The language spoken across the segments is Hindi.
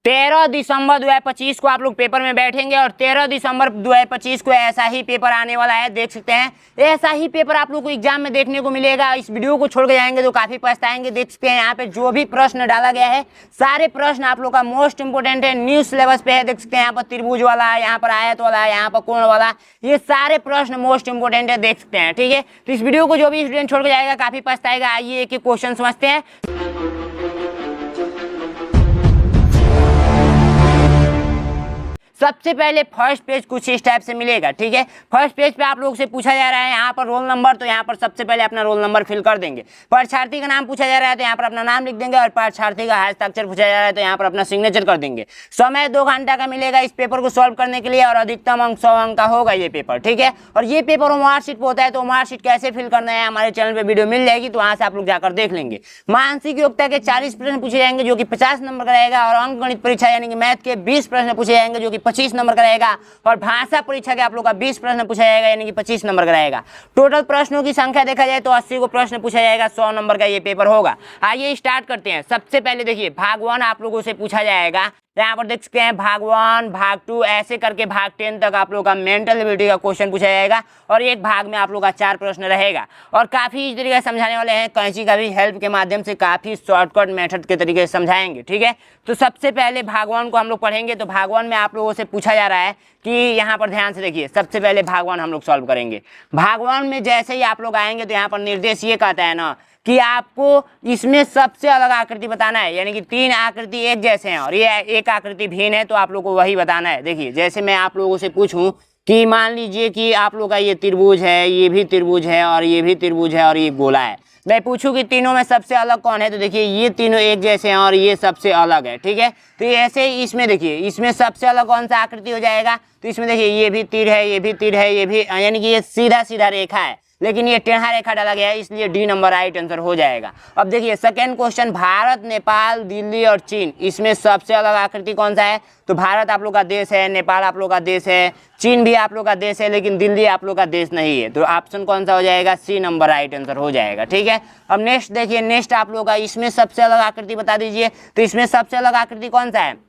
13 दिसंबर 2025 को आप लोग पेपर में बैठेंगे और 13 दिसंबर 2025 को ऐसा ही पेपर आने वाला है। देख सकते हैं ऐसा ही पेपर आप लोग को एग्जाम में देखने को मिलेगा। इस वीडियो को छोड़ के जाएंगे तो काफी पछताएंगे। देख सकते हैं यहाँ पे जो भी प्रश्न डाला गया है सारे प्रश्न आप लोग का मोस्ट इंपोर्टेंट है, न्यू सिलेबस पे है। देख सकते हैं यहाँ पर त्रिभुज वाला है, यहाँ पर आयत वाला है, यहाँ पर कोण वाला, ये सारे प्रश्न मोस्ट इंपोर्टेंट है। देख सकते हैं ठीक है। तो इस वीडियो को जो भी स्टूडेंट छोड़ के जाएगा काफी पछताएगा। आइए एक एक क्वेश्चन समझते हैं। सबसे पहले फर्स्ट पेज कुछ इस टाइप से मिलेगा। ठीक है, फर्स्ट पेज पे आप लोग से पूछा जा रहा है यहाँ पर रोल नंबर, तो यहाँ पर सबसे पहले अपना रोल नंबर फिल कर देंगे। परीक्षार्थी का नाम पूछा जा रहा है तो यहाँ पर अपना नाम लिख देंगे और परीक्षार्थी का हस्ताक्षर पूछा जा रहा है तो यहाँ पर अपना सिग्नेचर कर देंगे। समय 2 घंटा का मिलेगा इस पेपर को सॉल्व करने के लिए और अधिकतम अंक 100 अंक का होगा ये पेपर। ठीक है, और ये पेपर मार्कशीट पे होता है तो मार्कशीट कैसे फिल करना है हमारे चैनल पे वीडियो मिल जाएगी, तो वहां से आप लोग जाकर देख लेंगे। मानसिक योग्यता के 40 प्रश्न पूछे जाएंगे जो कि 50 नंबर का रहेगा और अंक गणित परीक्षा यानी कि मैथ के 20 प्रश्न पूछे जाएंगे जो कि 25 नंबर का रहेगा और भाषा परीक्षा के आप लोग का 20 प्रश्न पूछा जाएगा यानी कि 25 नंबर का रहेगा। टोटल प्रश्नों की संख्या देखा जाए तो 80 को प्रश्न पूछा जाएगा, 100 नंबर का ये पेपर होगा। आइए स्टार्ट करते हैं। सबसे पहले देखिए भाग 1 आप लोगों से पूछा जाएगा। यहाँ पर देख सकते हैं भाग 1, भाग 2 ऐसे करके भाग 10 तक आप लोग का मेंटल एबिलिटी का क्वेश्चन पूछा जाएगा और एक भाग में आप लोग का 4 प्रश्न रहेगा और काफी इस तरीके से समझाने वाले हैं। कैंची का भी हेल्प के माध्यम से काफी शॉर्टकट मेथड के तरीके से समझाएंगे। ठीक है, तो सबसे पहले भाग 1 को हम लोग पढ़ेंगे। तो भाग 1 में आप लोगों से पूछा जा रहा है कि यहाँ पर ध्यान से देखिए, सबसे पहले भाग 1 हम लोग सॉल्व करेंगे। भाग 1 में जैसे ही आप लोग आएंगे तो यहाँ पर निर्देश ये कहता है ना कि आपको इसमें सबसे अलग आकृति बताना है, यानी कि 3 आकृति एक जैसे हैं और ये एक आकृति भिन्न है तो आप लोग को वही बताना है। देखिए जैसे मैं आप लोगों से पूछूं कि मान लीजिए कि आप लोग का ये त्रिभुज है, ये भी त्रिभुज है और ये भी त्रिभुज है और ये गोला है। मैं पूछूं कि तीनों में सबसे अलग कौन है, तो देखिए ये तीनों एक जैसे हैं और ये सबसे अलग है। ठीक है, तो ऐसे ही इसमें देखिए इसमें सबसे अलग कौन सा आकृति हो जाएगा, तो इसमें देखिए ये भी तीर है, ये भी तीर है, ये भी, यानी कि ये सीधा सीधा रेखा है लेकिन ये टेढ़ा रेखा डाला गया है इसलिए डी नंबर राइट आंसर हो जाएगा। अब देखिए सेकंड क्वेश्चन, भारत, नेपाल, दिल्ली और चीन, इसमें सबसे अलग आकृति कौन सा है, तो भारत आप लोग का देश है, नेपाल आप लोग का देश है, चीन भी आप लोग का देश है लेकिन दिल्ली आप लोग का देश नहीं है, तो ऑप्शन कौन सा हो जाएगा, सी नंबर राइट आंसर हो जाएगा। ठीक है, अब नेक्स्ट देखिए, नेक्स्ट आप लोग का इसमें सबसे अलग आकृति बता दीजिए, तो इसमें सबसे अलग आकृति कौन सा है,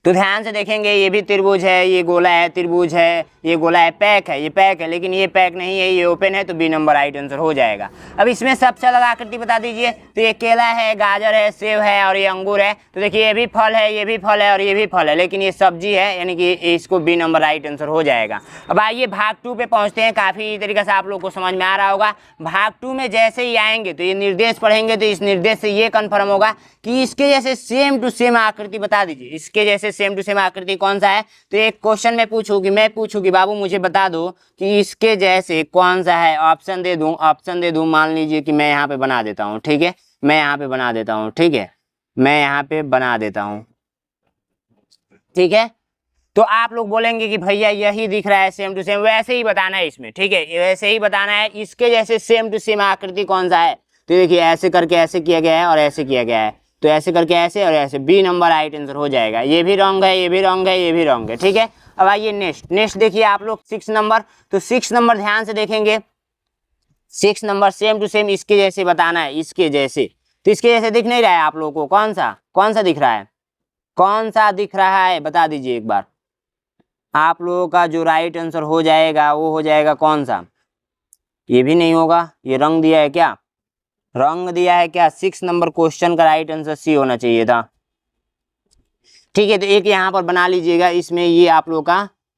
तो ध्यान से देखेंगे ये भी त्रिभुज है, ये गोला है, त्रिभुज है, ये गोला है, पैक है, ये पैक है लेकिन ये पैक नहीं है, ये ओपन है, तो बी नंबर राइट आंसर हो जाएगा। अब इसमें सबसे अलग आकृति बता दीजिए, तो ये केला है, गाजर है, सेब है और ये अंगूर है, तो देखिए ये भी फल है, ये भी फल है और ये भी फल है लेकिन ये सब्जी है यानी कि इसको बी नंबर राइट आंसर हो जाएगा। अब आइए भाग 2 पे पहुंचते हैं। काफी तरीके से आप लोग को समझ में आ रहा होगा। भाग 2 में जैसे ही आएंगे तो ये निर्देश पढ़ेंगे तो इस निर्देश से ये कन्फर्म होगा कि इसके जैसे सेम टू सेम आकृति बता दीजिए, इसके जैसे सेम टू सेम आकृति कौन सा है, तो एक क्वेश्चन में पूछूंगी, मैं पूछूंगी बाबू मुझे बता दो कि इसके जैसे कौन सा है, ऑप्शन दे दूं, ऑप्शन दे दूं, मान लीजिए कि मैं यहाँ पे बना देता हूँ। ठीक है, मैं यहाँ पे बना देता हूँ। ठीक है, मैं यहाँ पे बना देता हूँ। ठीक है, तो आप लोग बोलेंगे कि भैया यही दिख रहा है सेम टू सेम, वैसे ही बताना है इसमें। ठीक है, वैसे ही बताना है, इसके जैसे सेम टू सेम आकृति कौन सा है, तो देखिए ऐसे करके ऐसे किया गया है और ऐसे किया गया है, तो ऐसे करके ऐसे और ऐसे, बी नंबर राइट आंसर हो जाएगा। ये भी रॉन्ग है, ये भी रॉन्ग है, ये भी रॉन्ग है। ठीक है, अब आइए नेक्स्ट देखिए आप लोग 6 नंबर, तो 6 नंबर ध्यान से देखेंगे, 6 नंबर सेम टू सेम इसके जैसे बताना है, इसके जैसे, तो इसके जैसे दिख नहीं रहा है आप लोगों को, कौन सा दिख रहा है, कौन सा दिख रहा है बता दीजिए एक बार। आप लोगों का जो राइट आंसर हो जाएगा वो हो जाएगा कौन सा, ये भी नहीं होगा, ये रंग दिया है क्या, रंग दिया है क्या, 6 नंबर क्वेश्चन का राइट आंसर सी होना चाहिए था। ठीक है, तो एक यहाँ पर बना लीजिएगा, इसमें ये आप लोग का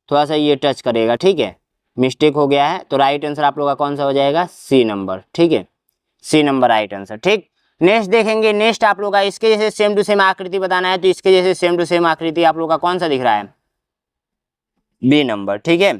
थोड़ा सा ये टच करेगा। ठीक है, मिस्टेक हो गया है, तो राइट आंसर आप लोग का कौन सा हो जाएगा, सी नंबर। ठीक है, सी नंबर राइट आंसर। ठीक, नेक्स्ट देखेंगे, नेक्स्ट आप लोग का इसके जैसे सेम टू सेम आकृति बताना है, तो इसके जैसे सेम टू सेम आकृति आप लोग का कौन सा दिख रहा है, बी नंबर। ठीक है,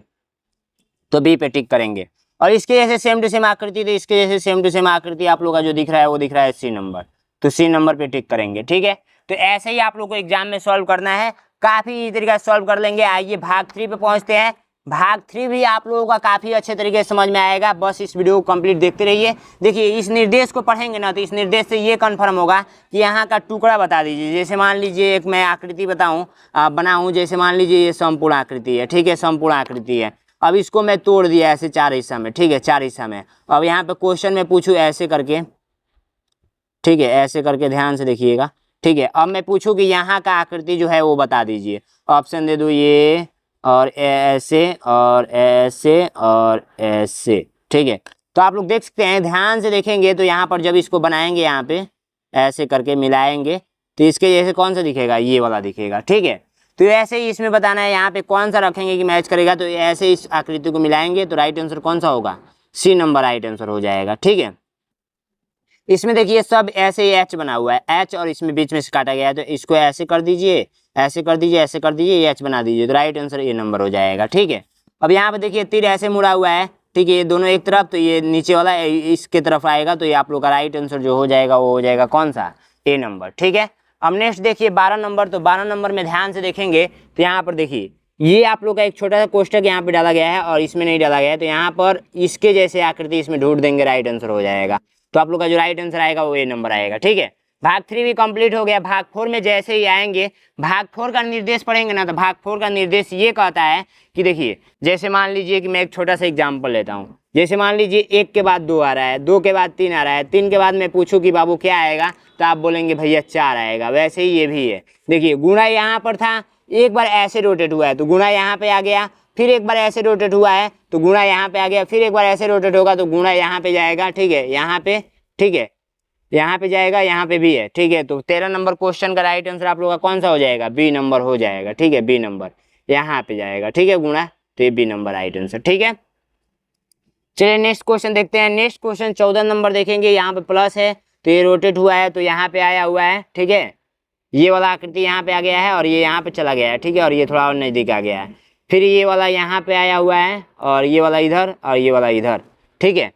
तो बी पे टिक करेंगे। और इसके जैसे सेम टू सेम आकृति, तो इसके जैसे सेम टू सेम आकृति आप लोग का जो दिख रहा है वो दिख रहा है सी नंबर, तो सी नंबर पे टिक करेंगे। ठीक है, तो ऐसे ही आप लोग को एग्जाम में सॉल्व करना है, काफी तरीका से सॉल्व कर लेंगे। आइए भाग 3 पे पहुंचते हैं। भाग 3 भी आप लोगों का काफी अच्छे तरीके से समझ में आएगा, बस इस वीडियो को कंप्लीट देखते रहिए। देखिए इस निर्देश को पढ़ेंगे ना तो इस निर्देश से ये कंफर्म होगा कि यहाँ का टुकड़ा बता दीजिए। जैसे मान लीजिए एक मैं आकृति बनाऊं, जैसे मान लीजिए ये संपूर्ण आकृति है। ठीक है, संपूर्ण आकृति है, अब इसको मैं तोड़ दिया ऐसे 4 हिस्सा में। ठीक है, 4 हिस्सा में। अब यहाँ पे क्वेश्चन में पूछूं ऐसे करके, ठीक है, ऐसे करके ध्यान से देखिएगा, ठीक है। अब मैं पूछूं कि यहाँ का आकृति जो है वो बता दीजिए, ऑप्शन दे दूँ ये और ऐसे और ऐसे और ऐसे, ठीक है। तो आप लोग देख सकते हैं, ध्यान से देखेंगे तो यहाँ पर जब इसको बनाएंगे यहाँ पे ऐसे करके मिलाएंगे तो इसके जैसे कौन सा दिखेगा, ये वाला दिखेगा, ठीक है। तो ऐसे ही इसमें बताना है यहाँ पे कौन सा रखेंगे कि मैच करेगा, तो ऐसे इस आकृति को मिलाएंगे तो राइट आंसर कौन सा होगा, सी नंबर राइट आंसर हो जाएगा, ठीक है। इसमें देखिए सब ऐसे ही एच बना हुआ है, एच और इसमें बीच में से काटा गया है, तो इसको ऐसे कर दीजिए, ऐसे कर दीजिए, ऐसे कर दीजिए, ये एच बना दीजिए, तो राइट आंसर ये नंबर हो जाएगा, ठीक है। अब यहाँ पे देखिए तीर ऐसे मुड़ा हुआ है, ठीक है, ये दोनों एक तरफ, तो ये नीचे वाला इसके तरफ आएगा, तो ये आप लोग का राइट आंसर जो हो जाएगा वो हो जाएगा कौन सा, ए नंबर, ठीक है। अब नेक्स्ट देखिए 12 नंबर, तो 12 नंबर में ध्यान से देखेंगे तो यहाँ पर देखिए ये आप लोग का एक छोटा सा कोष्टक यहाँ पे डाला गया है और इसमें नहीं डाला गया है, तो यहाँ पर इसके जैसे आकृति इसमें ढूंढ देंगे, राइट आंसर हो जाएगा। तो आप लोग का जो राइट आंसर आएगा वो ए नंबर आएगा, ठीक है। भाग 3 भी कंप्लीट हो गया। भाग 4 में जैसे ही आएंगे, भाग 4 का निर्देश पढ़ेंगे ना, तो भाग 4 का निर्देश ये कहता है कि देखिए जैसे मान लीजिए कि मैं एक छोटा सा एग्जाम्पल लेता हूँ, जैसे मान लीजिए 1 के बाद 2 आ रहा है, 2 के बाद 3 आ रहा है, 3 के बाद मैं पूछूं कि बाबू क्या आएगा, तो आप बोलेंगे भैया 4 आएगा। वैसे ही ये भी है, देखिए गुणा यहाँ पर था, एक बार ऐसे रोटेट हुआ है तो गुणा यहाँ पे आ गया, फिर एक बार ऐसे रोटेट हुआ है तो गुणा यहाँ पे आ गया, फिर एक बार ऐसे रोटेट होगा तो गुणा यहाँ पे जाएगा, ठीक है, यहाँ पे, ठीक है, यहाँ पे जाएगा, यहाँ पे भी है, ठीक है। तो 13 नंबर क्वेश्चन का राइट आंसर आप लोग का कौन सा हो जाएगा, बी नंबर हो जाएगा, ठीक है, बी नंबर यहाँ पे जाएगा, ठीक है, गुणा, तो ये बी नंबर राइट आंसर, ठीक है। चलिए नेक्स्ट क्वेश्चन देखते हैं। नेक्स्ट क्वेश्चन 14 नंबर देखेंगे, यहाँ पे प्लस है तो ये रोटेट हुआ है तो यहाँ पे आया हुआ है, ठीक है, ये वाला आकृति यहाँ पे आ गया है और ये यहाँ पे चला गया है, ठीक है, और ये थोड़ा और नज़दीक आ गया है, फिर ये वाला यहाँ पे आया हुआ है और ये वाला इधर और ये वाला इधर, ठीक है।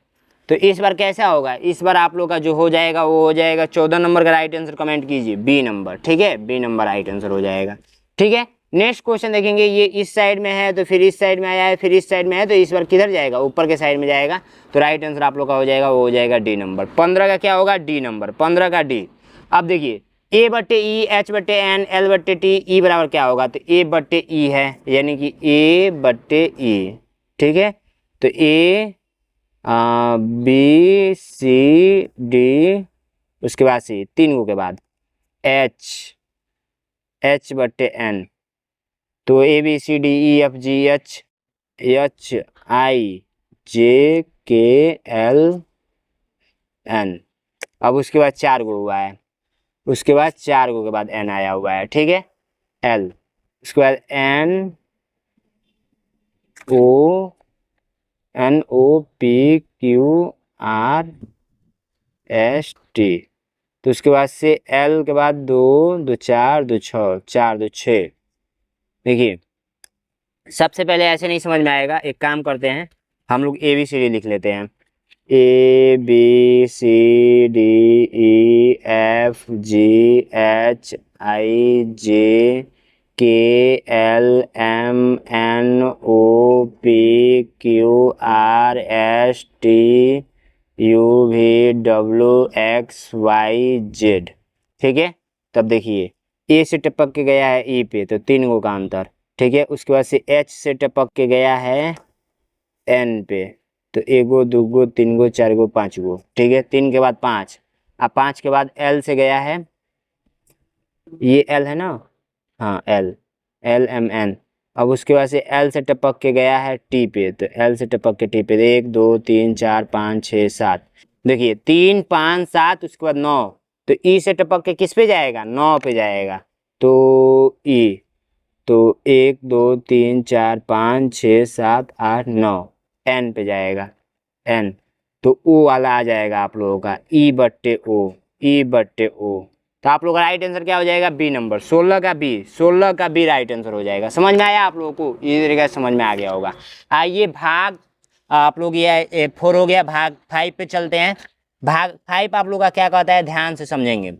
तो इस बार कैसा होगा, इस बार आप लोग का जो हो जाएगा वो हो जाएगा 14 नंबर का राइट आंसर कमेंट कीजिए, बी नंबर, ठीक है, बी नंबर राइट आंसर हो जाएगा, ठीक है। नेक्स्ट क्वेश्चन देखेंगे, ये इस साइड में है तो फिर इस साइड में आया है, फिर इस साइड में है तो इस बार किधर जाएगा, ऊपर के साइड में जाएगा, तो राइट आंसर आप लोग का हो जाएगा वो हो जाएगा डी नंबर। 15 का क्या होगा, डी नंबर, 15 का डी। अब देखिए ए बट्टे ई, एच बट्टे एन, एल बट्टे टी, ई बराबर क्या होगा, तो ए बट्टे ई है, यानी कि ए बट्टे ई, ठीक है। तो ए बी सी डी, उसके बाद सी, 3 को के बाद एच, एच बट्टे एन, तो A B C D E F G H, H I J K L N. अब उसके बाद 4 को हुआ है, उसके बाद 4 को के बाद एन आया हुआ है, ठीक है, एल, उसके बाद N O P Q R S T, तो उसके बाद से एल के बाद 2 2 4 2 6 4 2 6। देखिए सबसे पहले ऐसे नहीं समझ में आएगा, एक काम करते हैं हम लोग ए बी सी डी लिख लेते हैं, A B C D E F G H I J K L M N O P Q R S T U V W X Y Z, ठीक है। तब देखिए ए से टपक के गया है ई पे, तो 3 को का अंतर, ठीक है। उसके बाद से एच से टपक के गया है एन पे, तो 1 गो 2 गो 3 गो 4 गो 5 गो, ठीक है, 3 के बाद 5। अब 5 के बाद एल से गया है, ये एल है ना, हाँ एल, एल एम एन। अब उसके बाद से एल से टपक के गया है टी पे, तो एल से टपक के टी पे, 1 2 3 4 5 6 7, देखिए 3 5 7, उसके बाद 9, तो ई से टपक के किस पे जाएगा, 9 पे जाएगा, तो ई, तो 1 2 3 4 5 6 7 8 9, एन पे जाएगा, एन, तो ओ वाला आ जाएगा आप लोगों का ई बट्टे ओ, ई बट्टे ओ। तो आप लोगों का राइट आंसर क्या हो जाएगा, बी नंबर, 16 का बी, 16 का बी राइट आंसर हो जाएगा। समझ में आया आप लोगों को, इसी तरीके से समझ में आ गया होगा। आइए भाग आप लोग ये 4 हो गया, भाग 5 पे चलते हैं। भाग 5 आप लोग का क्या कहता है, ध्यान से समझेंगे।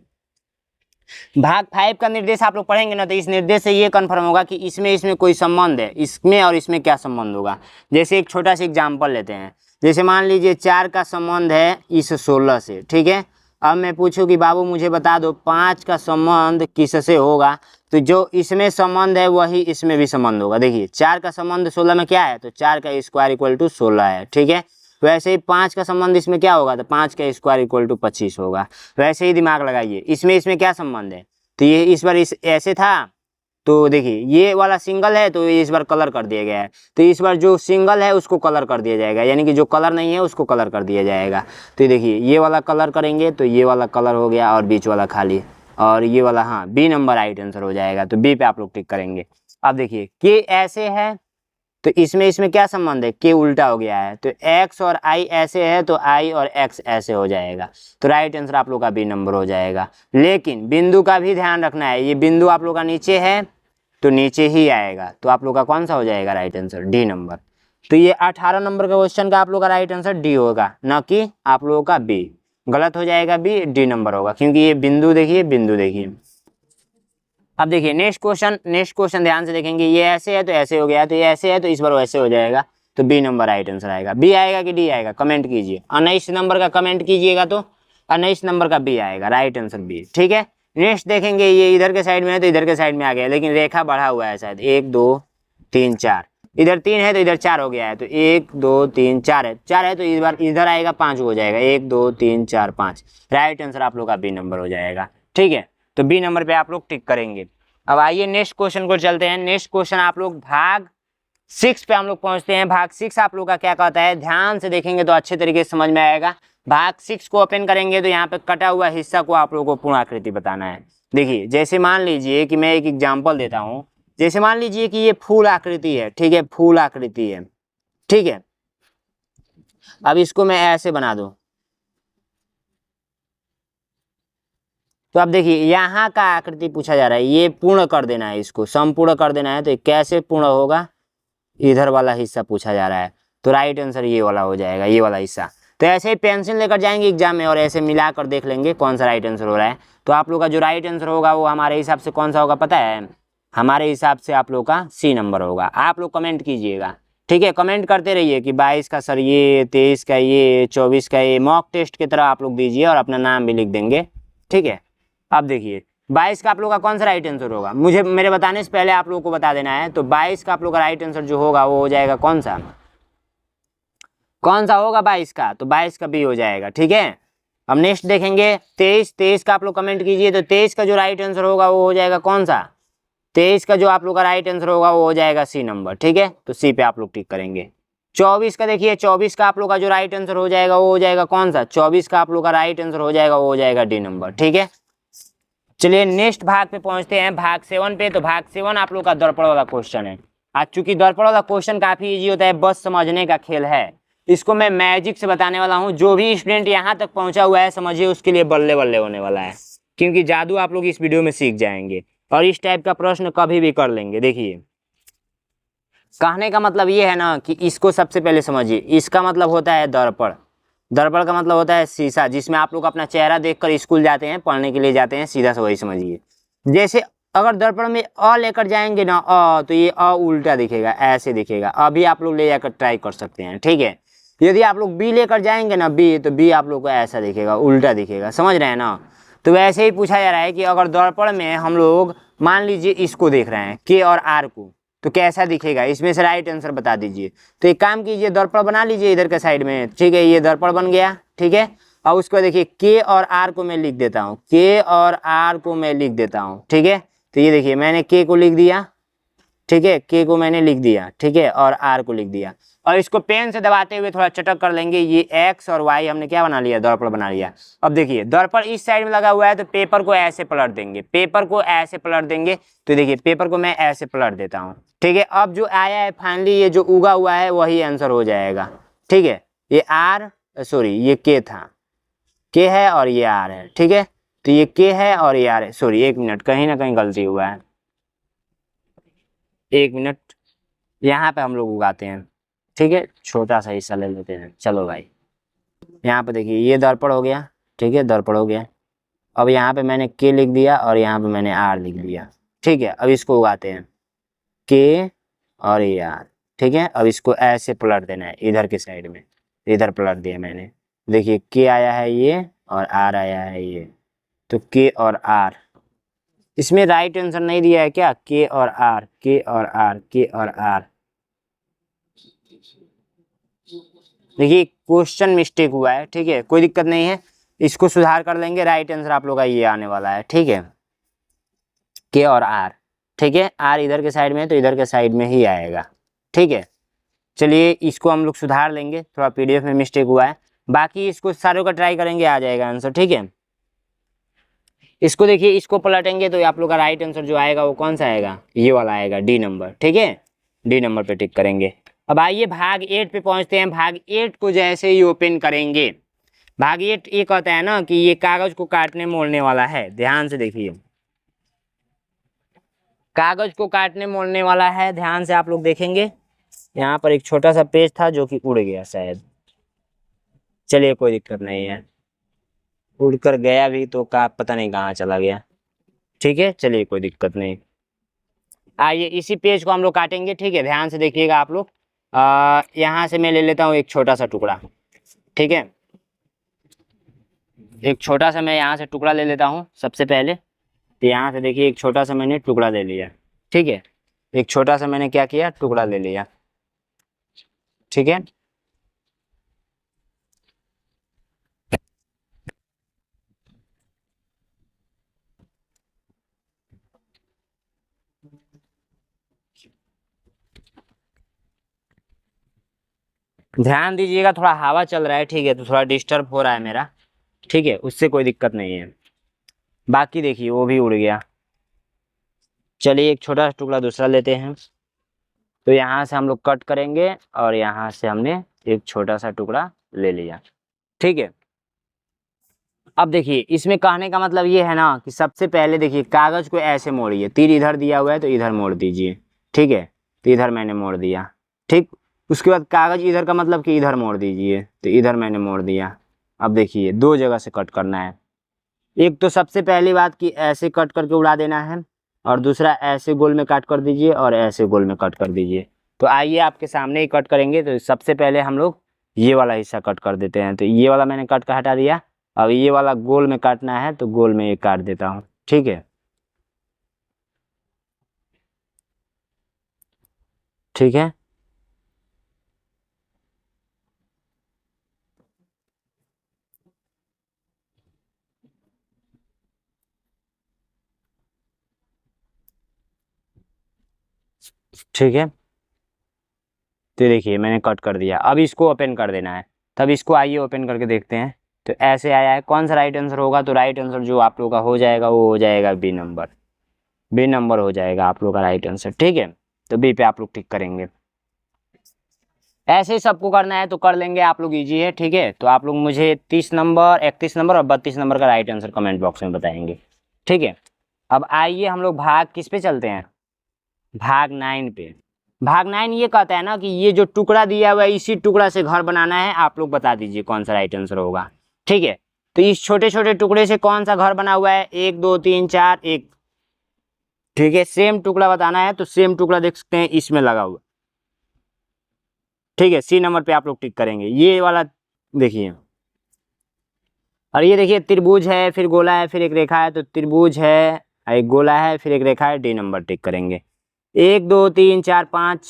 भाग 5 का निर्देश आप लोग पढ़ेंगे ना, तो इस निर्देश से ये कन्फर्म होगा कि इसमें कोई संबंध है, इसमें और इसमें क्या संबंध होगा। जैसे एक छोटा सा एग्जाम्पल लेते हैं, जैसे मान लीजिए 4 का संबंध है इस 16 से, ठीक है। अब मैं पूछूं कि बाबू मुझे बता दो 5 का संबंध किससे होगा, तो जो इसमें संबंध है वही इसमें भी संबंध होगा। देखिए 4 का संबंध 16 में क्या है, तो 4 का स्क्वायर इक्वल टू 16 है, ठीक है। वैसे ही 5 का संबंध इसमें क्या होगा, तो 5 का स्क्वायर इक्वल टू 25 होगा। वैसे ही दिमाग लगाइए, इसमें क्या संबंध है, तो ये इस बार इस ऐसे था, तो देखिए ये वाला सिंगल है तो इस बार कलर कर दिया गया है, तो इस बार जो सिंगल है उसको कलर कर दिया जाएगा, यानी कि जो कलर नहीं है उसको कलर कर दिया जाएगा। तो देखिए ये वाला कलर करेंगे तो ये वाला कलर हो गया और बीच वाला खाली, और ये वाला हाँ बी नंबर राइट आंसर हो जाएगा। तो बी पे आप लोग टिक करेंगे। अब देखिए के ऐसे है तो इसमें क्या संबंध है, के उल्टा हो गया है, तो एक्स और आई ऐसे है तो आई और एक्स ऐसे हो जाएगा। तो राइट आंसर आप लोग का बी नंबर हो जाएगा। लेकिन बिंदु का भी ध्यान रखना है, ये बिंदु आप लोग का नीचे है तो नीचे ही आएगा, तो आप लोग का कौन सा हो जाएगा राइट आंसर, डी नंबर। तो ये 18 नंबर का क्वेश्चन का आप लोग का राइट आंसर डी होगा, न कि आप लोगों का बी। गलत हो जाएगा बी, डी नंबर होगा, क्योंकि ये बिंदु देखिए, बिंदु देखिए। अब देखिए नेक्स्ट क्वेश्चन ध्यान से देखेंगे, ये ऐसे है तो ऐसे हो गया, तो ये ऐसे है तो इस बार वैसे हो जाएगा, तो बी नंबर राइट आंसर आएगा। बी आएगा कि डी आएगा, कमेंट कीजिए। 19 नंबर का कमेंट कीजिएगा तो 19 नंबर का बी आएगा, राइट आंसर बी। ठीक है, नेक्स्ट देखेंगे, ये इधर के साइड में है तो इधर के साइड में आ गया, लेकिन रेखा बढ़ा हुआ है शायद, 1 2 3 4, इधर 3 है तो इधर 4 हो गया है, तो 1 2 3 4 है, 4 है तो इस बार इधर आएगा 5 हो जाएगा, 1 2 3 4 5, राइट आंसर आप लोग का बी नंबर हो जाएगा। ठीक है, तो बी नंबर पे आप लोग टिक करेंगे। अब आइए नेक्स्ट क्वेश्चन को चलते हैं। नेक्स्ट क्वेश्चन आप लोग भाग 6 पे हम लोग पहुंचते हैं। भाग 6 आप लोग का क्या कहता है, ध्यान से देखेंगे तो अच्छे तरीके से समझ में आएगा। भाग 6 को ओपन करेंगे तो यहाँ पे कटा हुआ हिस्सा को आप लोगों को पूर्ण आकृति बताना है। देखिए जैसे मान लीजिए कि मैं एक एग्जाम्पल देता हूँ, जैसे मान लीजिए कि ये फूल आकृति है, ठीक है, फूल आकृति है, ठीक है। अब इसको मैं ऐसे बना दूं, तो अब देखिए यहाँ का आकृति पूछा जा रहा है, ये पूर्ण कर देना है, इसको संपूर्ण कर देना है, तो कैसे पूर्ण होगा, इधर वाला हिस्सा पूछा जा रहा है, तो राइट आंसर ये वाला हो जाएगा, ये वाला हिस्सा। तो ऐसे ही पेंसिल लेकर जाएंगे एग्जाम में और ऐसे मिलाकर देख लेंगे कौन सा राइट आंसर हो रहा है। तो आप लोग का जो राइट आंसर होगा वो हमारे हिसाब से कौन सा होगा पता है, हमारे हिसाब से आप लोग का सी नंबर होगा। आप लोग कमेंट कीजिएगा, ठीक है, कमेंट करते रहिए कि 22 का सर ये, 23 का ये, 24 का ये, मॉक टेस्ट की तरह आप लोग दीजिए और अपना नाम भी लिख देंगे। ठीक है, अब देखिए 22 का आप लोग का कौन सा राइट आंसर होगा, मुझे मेरे बताने से पहले आप लोगों को बता देना है। तो 22 का आप लोग का राइट आंसर जो होगा वो हो जाएगा कौन सा होगा 22 का, तो 22 का बी हो जाएगा। ठीक है, अब नेक्स्ट देखेंगे 23 का आप लोग कमेंट कीजिए, तो 23 का जो राइट आंसर होगा वो हो जाएगा कौन सा, 23 का जो आप लोग का राइट आंसर होगा वो हो जाएगा सी नंबर। ठीक है, तो सी पे आप लोग टिक करेंगे। 24 का देखिए, 24 का आप लोग का जो राइट आंसर हो जाएगा वो हो जाएगा कौन सा, 24 का आप लोग का राइट आंसर हो जाएगा वो हो जाएगा डी नंबर। ठीक है, चलिए नेक्स्ट भाग पे पहुंचते हैं, भाग 7 पे। तो भाग 7 आप लोग का दर्पण वाला क्वेश्चन है। आज चूंकि दर्पण वाला क्वेश्चन काफी इजी होता है, बस समझने का खेल है, इसको मैं मैजिक से बताने वाला हूं। जो भी स्टूडेंट यहाँ तक पहुंचा हुआ है समझिए उसके लिए बल्ले बल्ले होने वाला है, क्योंकि जादू आप लोग इस वीडियो में सीख जाएंगे और इस टाइप का प्रश्न कभी भी कर लेंगे। देखिए कहने का मतलब ये है ना कि इसको सबसे पहले समझिए, इसका मतलब होता है दर्पण, दर्पण का मतलब होता है शीशा, जिसमें आप लोग अपना चेहरा देखकर स्कूल जाते हैं, पढ़ने के लिए जाते हैं, सीधा से वही समझिए। जैसे अगर दर्पण में अ लेकर जाएंगे ना, तो ये अ उल्टा दिखेगा, ऐसे दिखेगा। अभी आप लोग ले जाकर ट्राई कर सकते हैं। ठीक है, यदि आप लोग बी लेकर जाएंगे ना, बी, तो बी आप लोग को ऐसा दिखेगा, उल्टा दिखेगा, समझ रहे हैं ना। तो वैसे ही पूछा जा रहा है कि अगर दर्पण में हम लोग मान लीजिए इसको देख रहे हैं, के और आर को, तो कैसा दिखेगा, इसमें से राइट आंसर बता दीजिए। तो एक काम कीजिए, दर्पण बना लीजिए इधर के साइड में। ठीक है, ये दर्पण बन गया। ठीक है, और उसको देखिए के और आर को मैं लिख देता हूँ, के और आर को मैं लिख देता हूँ। ठीक है, तो ये देखिए मैंने के को लिख दिया, ठीक है, के को मैंने लिख दिया, ठीक है, और आर को लिख दिया। और इसको पेन से दबाते हुए थोड़ा चटक कर लेंगे, ये एक्स और वाई हमने क्या बना लिया, दर्पण बना लिया। अब देखिए दर्पण इस साइड में लगा हुआ है, तो पेपर को ऐसे पलट देंगे, पेपर को ऐसे पलट देंगे। तो देखिए पेपर को मैं ऐसे पलट देता हूँ। ठीक है, अब जो आया है फाइनली, ये जो उगा हुआ है वही आंसर हो जाएगा। ठीक है, ये आर, सॉरी ये के था, के है और ये आर है। ठीक है, तो ये के है और ये आर है, सॉरी 1 मिनट, कहीं ना कहीं गलती हुआ है, 1 मिनट, यहाँ पे हम लोग उगाते हैं। ठीक है, छोटा सा हिस्सा ले लेते हैं। चलो भाई, यहाँ पे देखिए ये दर्पण हो गया। ठीक है, दर्पण हो गया। अब यहाँ पे मैंने के लिख दिया और यहाँ पे मैंने आर लिख दिया। ठीक है, अब इसको उगाते हैं, के और ये आर। ठीक है, अब इसको ऐसे पलट देना है इधर के साइड में, इधर पलट दिया मैंने। देखिए के आया है ये और आर आया है ये, तो के और आर, इसमें राइट आंसर नहीं दिया है क्या, के और आर, के और आर, के और आर। देखिए क्वेश्चन मिस्टेक हुआ है। ठीक है, कोई दिक्कत नहीं है, इसको सुधार कर लेंगे, राइट आंसर आप लोग का ये आने वाला है। ठीक है, के और आर, ठीक है। आर इधर के साइड में है तो इधर के साइड में ही आएगा, ठीक है। चलिए इसको हम लोग सुधार लेंगे, थोड़ा पीडीएफ में मिस्टेक हुआ है, बाकी इसको सारों का ट्राई करेंगे, आ जाएगा आंसर, ठीक है। इसको देखिए, इसको पलटेंगे तो आप लोग का राइट आंसर जो आएगा वो कौन सा आएगा, ये वाला आएगा, डी नंबर, ठीक है। डी नंबर पे टिक करेंगे। अब आइए भाग 8 पे पहुंचते हैं। भाग 8 को जैसे ही ओपन करेंगे, भाग 8 ये कहता है ना कि ये कागज को काटने मोड़ने वाला है, ध्यान से देखिए, कागज को काटने मोड़ने वाला है, ध्यान से आप लोग देखेंगे। यहाँ पर एक छोटा सा पेज था जो कि उड़ गया शायद, चलिए कोई दिक्कत नहीं है, उड़कर गया भी तो का पता नहीं कहाँ चला गया, ठीक है, चलिए कोई दिक्कत नहीं। आइए इसी पेज को हम लोग काटेंगे, ठीक है, ध्यान से देखिएगा आप लोग। यहाँ से मैं ले लेता हूँ एक छोटा सा टुकड़ा, ठीक है, एक छोटा सा मैं यहाँ से टुकड़ा ले लेता हूँ सबसे पहले। तो यहाँ से देखिए एक छोटा सा मैंने टुकड़ा ले लिया, ठीक है, एक छोटा सा मैंने क्या किया, टुकड़ा ले लिया, ठीक है। ध्यान दीजिएगा, थोड़ा हवा चल रहा है, ठीक है, तो थोड़ा डिस्टर्ब हो रहा है मेरा, ठीक है, उससे कोई दिक्कत नहीं है। बाकी देखिए वो भी उड़ गया। चलिए एक छोटा सा टुकड़ा दूसरा लेते हैं, तो यहाँ से हम लोग कट करेंगे और यहाँ से हमने एक छोटा सा टुकड़ा ले लिया, ठीक है। अब देखिए इसमें कहने का मतलब ये है ना कि सबसे पहले देखिए कागज को ऐसे मोड़िए, तीर इधर दिया हुआ है तो इधर मोड़ दीजिए, ठीक है, तो इधर मैंने मोड़ दिया, ठीक। उसके बाद कागज इधर का मतलब कि इधर मोड़ दीजिए, तो इधर मैंने मोड़ दिया। अब देखिए दो जगह से कट करना है, एक तो सबसे पहली बात कि ऐसे कट करके उड़ा देना है, और दूसरा ऐसे गोल में कट कर दीजिए और ऐसे गोल में कट कर दीजिए। तो आइए आपके सामने ही कट करेंगे। तो सबसे पहले हम लोग ये वाला हिस्सा कट कर देते हैं, तो ये वाला मैंने कट कर हटा दिया। अब ये वाला गोल में काटना है तो गोल में ये काट देता हूँ, ठीक है, ठीक है। ठीक है, तो देखिए मैंने कट कर दिया, अब इसको ओपन कर देना है, तब इसको आइए ओपन करके देखते हैं। तो ऐसे आया है, कौन सा राइट आंसर होगा, तो राइट आंसर जो आप लोग का हो जाएगा वो हो जाएगा बी नंबर, बी नंबर हो जाएगा आप लोग का राइट आंसर, ठीक है। तो बी पे आप लोग टिक करेंगे। ऐसे ही सबको करना है तो कर लेंगे आप लोग, इजी है, ठीक है। तो आप लोग मुझे 30 नंबर, 31 नंबर और 32 नंबर का राइट आंसर कमेंट बॉक्स में बताएंगे, ठीक है। अब आइए हम लोग भाग किस पे चलते हैं, भाग 9 पे। भाग 9 ये कहता है ना कि ये जो टुकड़ा दिया हुआ है इसी टुकड़ा से घर बनाना है, आप लोग बता दीजिए कौन सा राइट आंसर होगा, ठीक है। तो इस छोटे छोटे टुकड़े से कौन सा घर बना हुआ है, 1 2 3 4 1, ठीक है। सेम टुकड़ा बताना है तो सेम टुकड़ा देख सकते हैं इसमें लगा हुआ, ठीक है। सी नंबर पे आप लोग टिक करेंगे, ये वाला देखिए। और ये देखिए त्रिभुज है, फिर गोला है, फिर एक रेखा है, तो त्रिभुज है, एक गोला है, फिर एक रेखा है, डी नंबर टिक करेंगे। 1 2 3 4 5,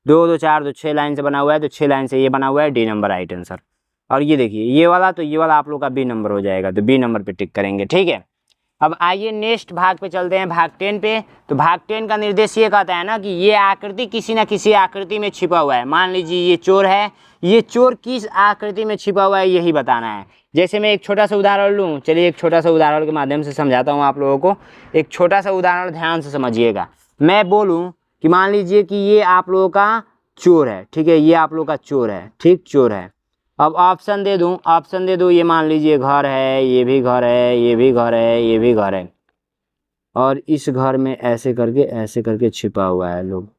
2 2 4 2 6 लाइन से बना हुआ है, तो 6 लाइन से ये बना हुआ है, डी नंबर राइट आंसर। और ये देखिए ये वाला, तो ये वाला आप लोग का बी नंबर हो जाएगा, तो बी नंबर पे टिक करेंगे, ठीक है। अब आइए नेक्स्ट भाग पे चलते हैं, भाग 10 पे। तो भाग 10 का निर्देश ये कहता है ना कि ये आकृति किसी न किसी आकृति में छिपा हुआ है। मान लीजिए ये चोर है, ये चोर किस आकृति में छिपा हुआ है यही बताना है। जैसे मैं एक छोटा सा उदाहरण लूँ, चलिए एक छोटा सा उदाहरण के माध्यम से समझाता हूँ आप लोगों को। एक छोटा सा उदाहरण ध्यान से समझिएगा। मैं बोलूँ कि मान लीजिए कि ये आप लोगों का चोर है, ठीक है, ये आप लोग का चोर है, ठीक, चोर है। अब ऑप्शन दे दूं, ऑप्शन दे दूं, ये मान लीजिए घर है, ये भी घर है, ये भी घर है, ये भी घर है, और इस घर में ऐसे करके छिपा हुआ है लोग।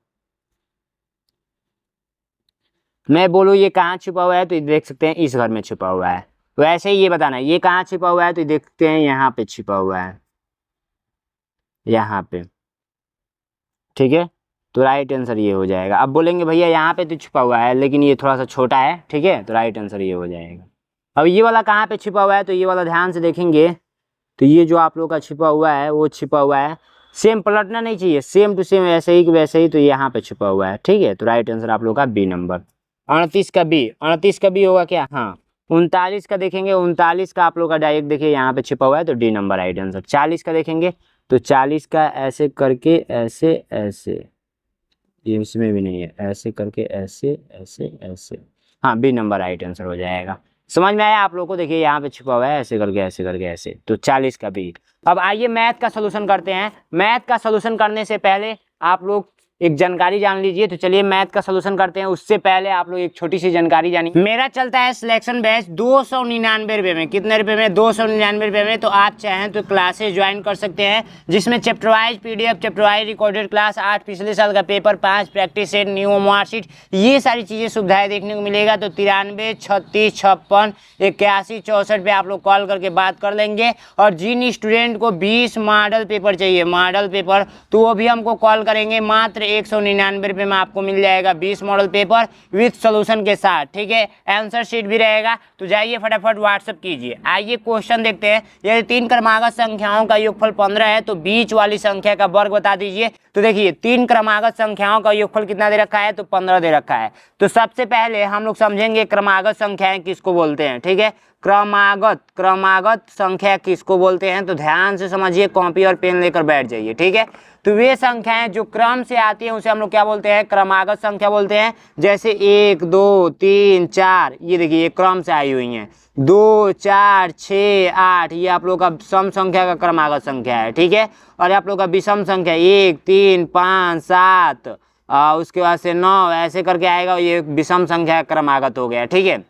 मैं बोलूँ ये कहाँ छिपा हुआ है, तो देख सकते हैं इस घर में छिपा हुआ है। तो ऐसे ही ये बताना है ये कहाँ छिपा हुआ है, तो देखते हैं यहाँ पे छिपा हुआ है, यहाँ पे, ठीक है। तो राइट आंसर ये हो जाएगा। अब बोलेंगे भैया यहाँ पे तो छिपा हुआ है लेकिन ये थोड़ा सा छोटा है, ठीक है, तो राइट आंसर ये हो जाएगा। अब ये वाला कहाँ पे छिपा हुआ है, तो ये वाला ध्यान से देखेंगे, तो ये जो आप लोग का छिपा हुआ है वो छिपा हुआ है, सेम पलटना नहीं चाहिए, सेम टू सेम वैसे ही वैसे ही, तो यहाँ पे छिपा हुआ है, ठीक है। तो राइट आंसर आप लोग का बी नंबर। 38 का बी, 38 का बी होगा क्या, हाँ। 39 का देखेंगे, 39 का आप लोग का डायरेक्ट देखिए यहाँ पे छिपा हुआ है, तो डी नंबर राइट आंसर। 40 का देखेंगे, तो 40 का ऐसे करके ऐसे ऐसे, ये इसमें भी नहीं है, ऐसे करके ऐसे ऐसे ऐसे, हाँ बी नंबर राइट आंसर हो जाएगा। समझ में आया आप लोगों को? देखिए यहाँ पे छुपा हुआ है ऐसे करके ऐसे, तो 40 का बी। अब आइए मैथ का सोल्यूशन करते हैं। मैथ का सोल्यूशन करने से पहले आप लोग एक जानकारी जान लीजिए। तो चलिए मैथ का सोल्यूशन करते हैं, उससे पहले आप लोग एक छोटी सी जानकारी जानिए। मेरा चलता है सिलेक्शन बैच 299 रुपये में। कितने रुपए में? 299 रुपये में। तो आप चाहें तो क्लासेस ज्वाइन कर सकते हैं, जिसमें chapter wise PDF, chapter wise recorded class, 8 पिछले साल का paper, 5 practice set, new marksheet, ये सारी चीज़ें सुविधाएं देखने को मिलेगा। तो 93 36 56 81 64 पे आप लोग कॉल करके बात कर लेंगे। और जिन स्टूडेंट को 20 मॉडल पेपर चाहिए, मॉडल पेपर, तो वो भी हमको कॉल करेंगे। मात्र 199 रुपये में आपको मिल जाएगा 20 मॉडल पेपर विथ सोल्यूशन के साथ, ठीक है। आंसर शीट भी रहेगा। तो जाइए फटाफट व्हाट्सअप कीजिए। आइए क्वेश्चन देखते हैं। यदि 3 क्रमागत संख्याओं का योगफल 15 है तो बीच वाली संख्या का वर्ग बता दीजिए। तो देखिए 3 क्रमागत संख्याओं का योगफल कितना दे रखा है? तो 15 दे रखा है। तो सबसे पहले हम लोग समझेंगे क्रमागत संख्याएं किसको बोलते हैं, ठीक है। क्रमागत संख्या किसको बोलते हैं? तो ध्यान से समझिए, कॉपी और पेन लेकर बैठ जाइए, ठीक है। तो वे संख्याएं जो क्रम से आती हैं उसे हम लोग क्या बोलते हैं? क्रमागत संख्या बोलते हैं। जैसे 1 2 3 4, ये देखिए ये क्रम से आई हुई हैं। 2 4 6 8, ये आप लोग का सम संख्या का क्रमागत संख्या है, ठीक है। और आप लोग का विषम संख्या 1 3 5 7, उसके बाद से 9, ऐसे करके आएगा, ये विषम संख्या का क्रमागत हो गया, ठीक है।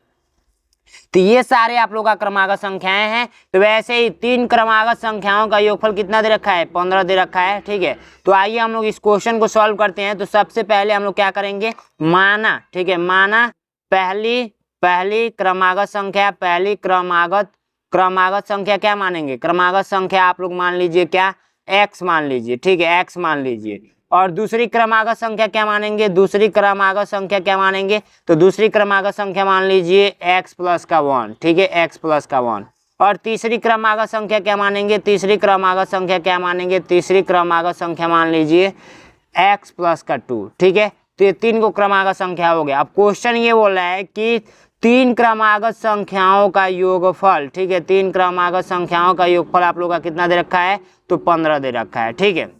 तो ये सारे आप लोग का क्रमागत संख्याएं हैं। तो वैसे ही 3 क्रमागत संख्याओं का योगफल कितना दे रखा है? 15 दे रखा है, ठीक है। तो आइए हम लोग इस क्वेश्चन को सॉल्व करते हैं। तो सबसे पहले हम लोग क्या करेंगे? माना, ठीक है, माना पहली क्रमागत संख्या, पहली क्रमागत संख्या क्या मानेंगे? क्रमागत संख्या आप लोग मान लीजिए क्या? x मान लीजिए, ठीक है, x मान लीजिए। और दूसरी क्रमागत संख्या क्या मानेंगे? दूसरी क्रमागत संख्या क्या मानेंगे? तो दूसरी क्रमागत संख्या मान लीजिए x प्लस का 1, ठीक है, x प्लस का 1। और तीसरी क्रमागत संख्या क्या मानेंगे? तीसरी क्रमागत संख्या क्या मानेंगे? तीसरी क्रमागत संख्या मान लीजिए x प्लस का 2, ठीक है। तो ये 3 को क्रमागत संख्या हो गया। अब क्वेश्चन ये बोल रहा है कि 3 क्रमागत संख्याओं का योगफल, ठीक है, 3 क्रमागत संख्याओं का योगफल आप लोग का कितना दे रखा है? तो 15 दे रखा है, ठीक है।